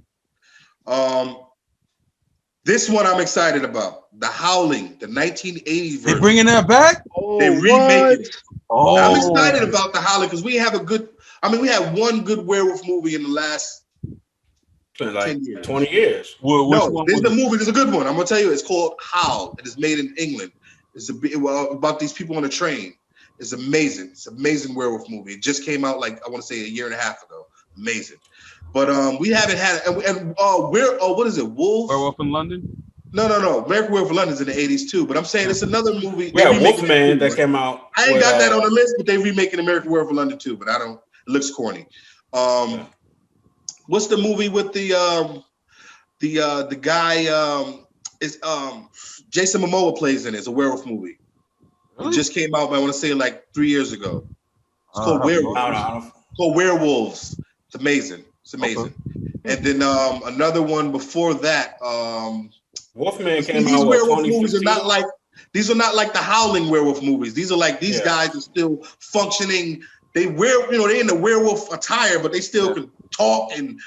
This one I'm excited about. The Howling, the 1980 version. They bringing that back? They remaking it. Oh, I'm excited about The Howling because we have we had one good werewolf movie in the last 10 years. 20 years. No, this is the movie. It's a good one. I'm gonna tell you. It's called Howl. It is made in England. It's about these people on a train. It's amazing. It's an amazing werewolf movie. It just came out I want to say a year and a half ago. Amazing. But we haven't had what is it? Wolf? Werewolf in London? No. American Werewolf in London's in the 80s too. But I'm saying it's another movie. Yeah, Wolfman that came out. I ain't got that on the list, but they remaking American Werewolf in London too. But I don't. It looks corny. What's the movie with the guy? Is Jason Momoa plays in it? It's a werewolf movie. Really? It just came out. I want to say 3 years ago. It's called Werewolves. It's called Werewolves. It's amazing. It's amazing. Okay. And then another one before that. Wolfman came out. These werewolf movies are not like the Howling werewolf movies. These are these guys are still functioning. They they're in the werewolf attire, but they still can talk and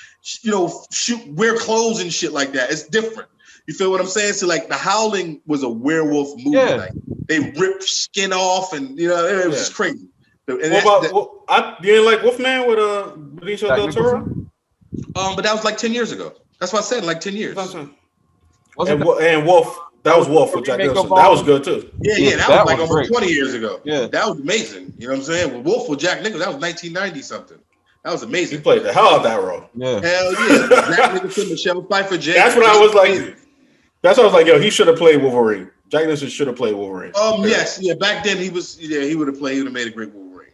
wear clothes and shit like that. It's different. You feel what I'm saying? So The Howling was a werewolf movie. Yeah. They ripped skin off and it was just crazy. And you didn't like Wolfman with Benicio del Toro? But that was 10 years ago. That's what I said, 10 years. And Wolf, that was Wolf with Jack Nicholson. That was good too. Yeah, that was almost 20 years ago. Yeah, that was amazing. You know what I'm saying? With Wolf with Jack Nicholson, that was 1990 something. That was amazing. He played the hell out of that role. Yeah, hell yeah. Jack Nicholson, Michelle Pfeiffer, Jay. That's what I was like. That's what I was like. Yo, he should have played Wolverine. Jack Nicholson should have played Wolverine. Yes, yeah. Back then he was. Yeah, he would have played. He would have made a great Wolverine.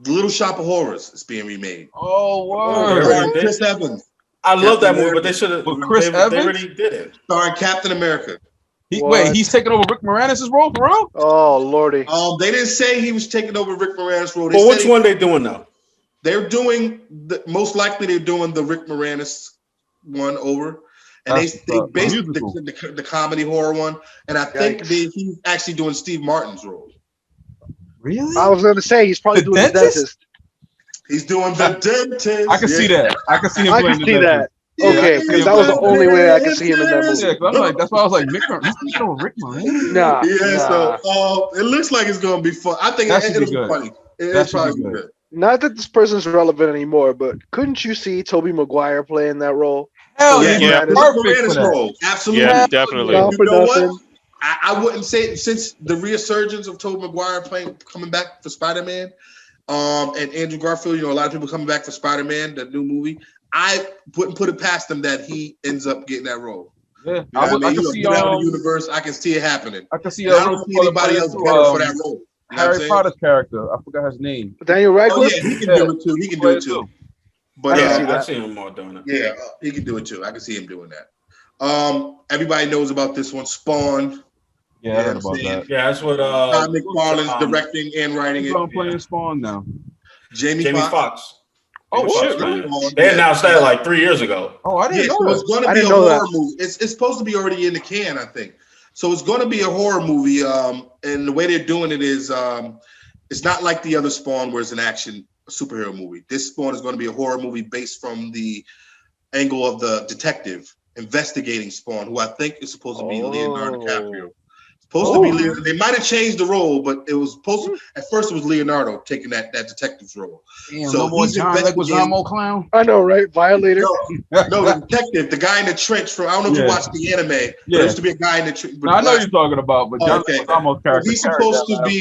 The Little Shop of Horrors is being remade. Oh, wow. Chris Evans. I love that movie, but they should have. They already did it. Starring Captain America. He's taking over Rick Moranis' role for real? Oh, Lordy. They didn't say he was taking over Rick Moranis' role. Well, which one they doing now? They're doing most likely they're doing the Rick Moranis one over, and they based the comedy horror one, and I think he's actually doing Steve Martin's role. Really? I was going to say he's probably doing the dentist. He's doing the dentist. I can see that. I can see him playing the dentist. Okay, because that was the only way I could see him in that movie. Yeah, that's why I was like, Rick Moranis? Nah. So it looks like it's going to be fun. I think it'll be funny. It's probably good. Not that this person's relevant anymore, but couldn't you see Tobey Maguire playing that role? Hell yeah, perfect role. Absolutely. Yeah, definitely. You know what? I wouldn't say since the resurgence of Tobey Maguire coming back for Spider-Man, and Andrew Garfield, a lot of people coming back for Spider-Man, that new movie. I wouldn't put it past him that he ends up getting that role. Yeah, I can see the universe. I can see it happening. I can see. I don't see anybody else better for that role. Harry Potter's character. I forgot his name. Daniel Radcliffe. Oh, yeah, he can do it too. He can do it too. But I see him more doing it. Yeah, he can do it too. I can see him doing that. Everybody knows about this one, Spawn. Yeah, I heard about that. Yeah, that's what Todd McFarlane's directing and writing it. I'm playing Spawn now. Jamie Foxx. Oh shit! Really? They announced that 3 years ago. Oh, I didn't know. It's going to be a horror movie. It's supposed to be already in the can, I think. So it's going to be a horror movie. And the way they're doing it is, it's not like the other Spawn where it's an action superhero movie. This Spawn is going to be a horror movie based from the angle of the detective investigating Spawn, who I think is supposed to be Leonardo DiCaprio. Supposed to be. They might have changed the role, but it was supposed to. At first, it was Leonardo taking that detective's role. Damn, so no more John Leguizamo clown. I know, right? Violator. No, the detective, the guy in the trench. From I don't know if you watched the anime. Yeah, there used to be a guy in the trench. No, I know you're talking about, but John Leguizamo's character. He's supposed to be.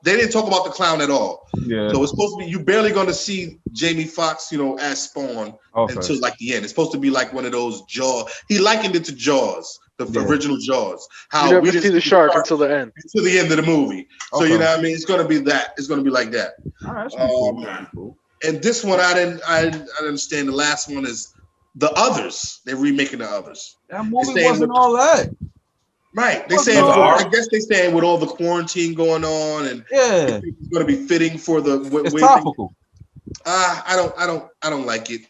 They didn't talk about the clown at all. Yeah. So it's supposed to be. You're barely going to see Jamie Foxx, as Spawn until like the end. It's supposed to be like one of those Jaws. He likened it to Jaws. The original Jaws. How you never see the shark until the end. Until the end of the movie. So you know what I mean? It's gonna be that. It's gonna be like that. All right, cool. And this one I didn't understand. The last one is The Others. They're remaking The Others. That movie wasn't all that. Right. They saying I guess they saying with all the quarantine going on and it's gonna be fitting for the it's topical. I don't like it.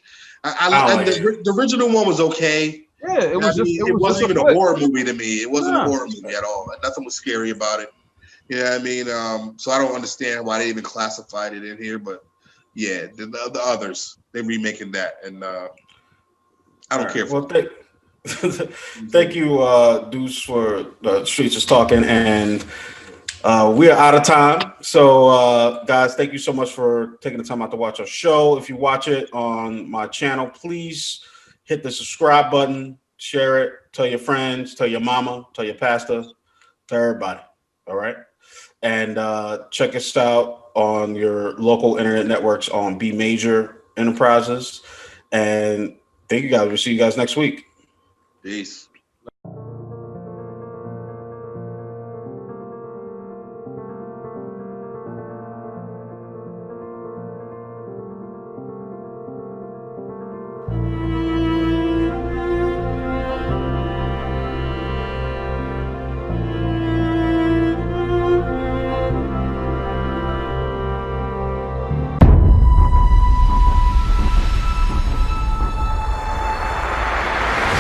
The original one was okay. Yeah, it was it wasn't even a horror movie to me. It wasn't a horror movie at all. Nothing was scary about it. You know what I mean? So I don't understand why they even classified it in here. But yeah, the Others, they're remaking that, and I don't care. Well, thank you, Deuce, for the Streets is Talking, and we are out of time. So, guys, thank you so much for taking the time out to watch our show. If you watch it on my channel, please hit the subscribe button, share it, tell your friends, tell your mama, tell your pastor, tell everybody. All right. And check us out on your local internet networks on B Major Enterprises. And thank you guys. We'll see you guys next week. Peace.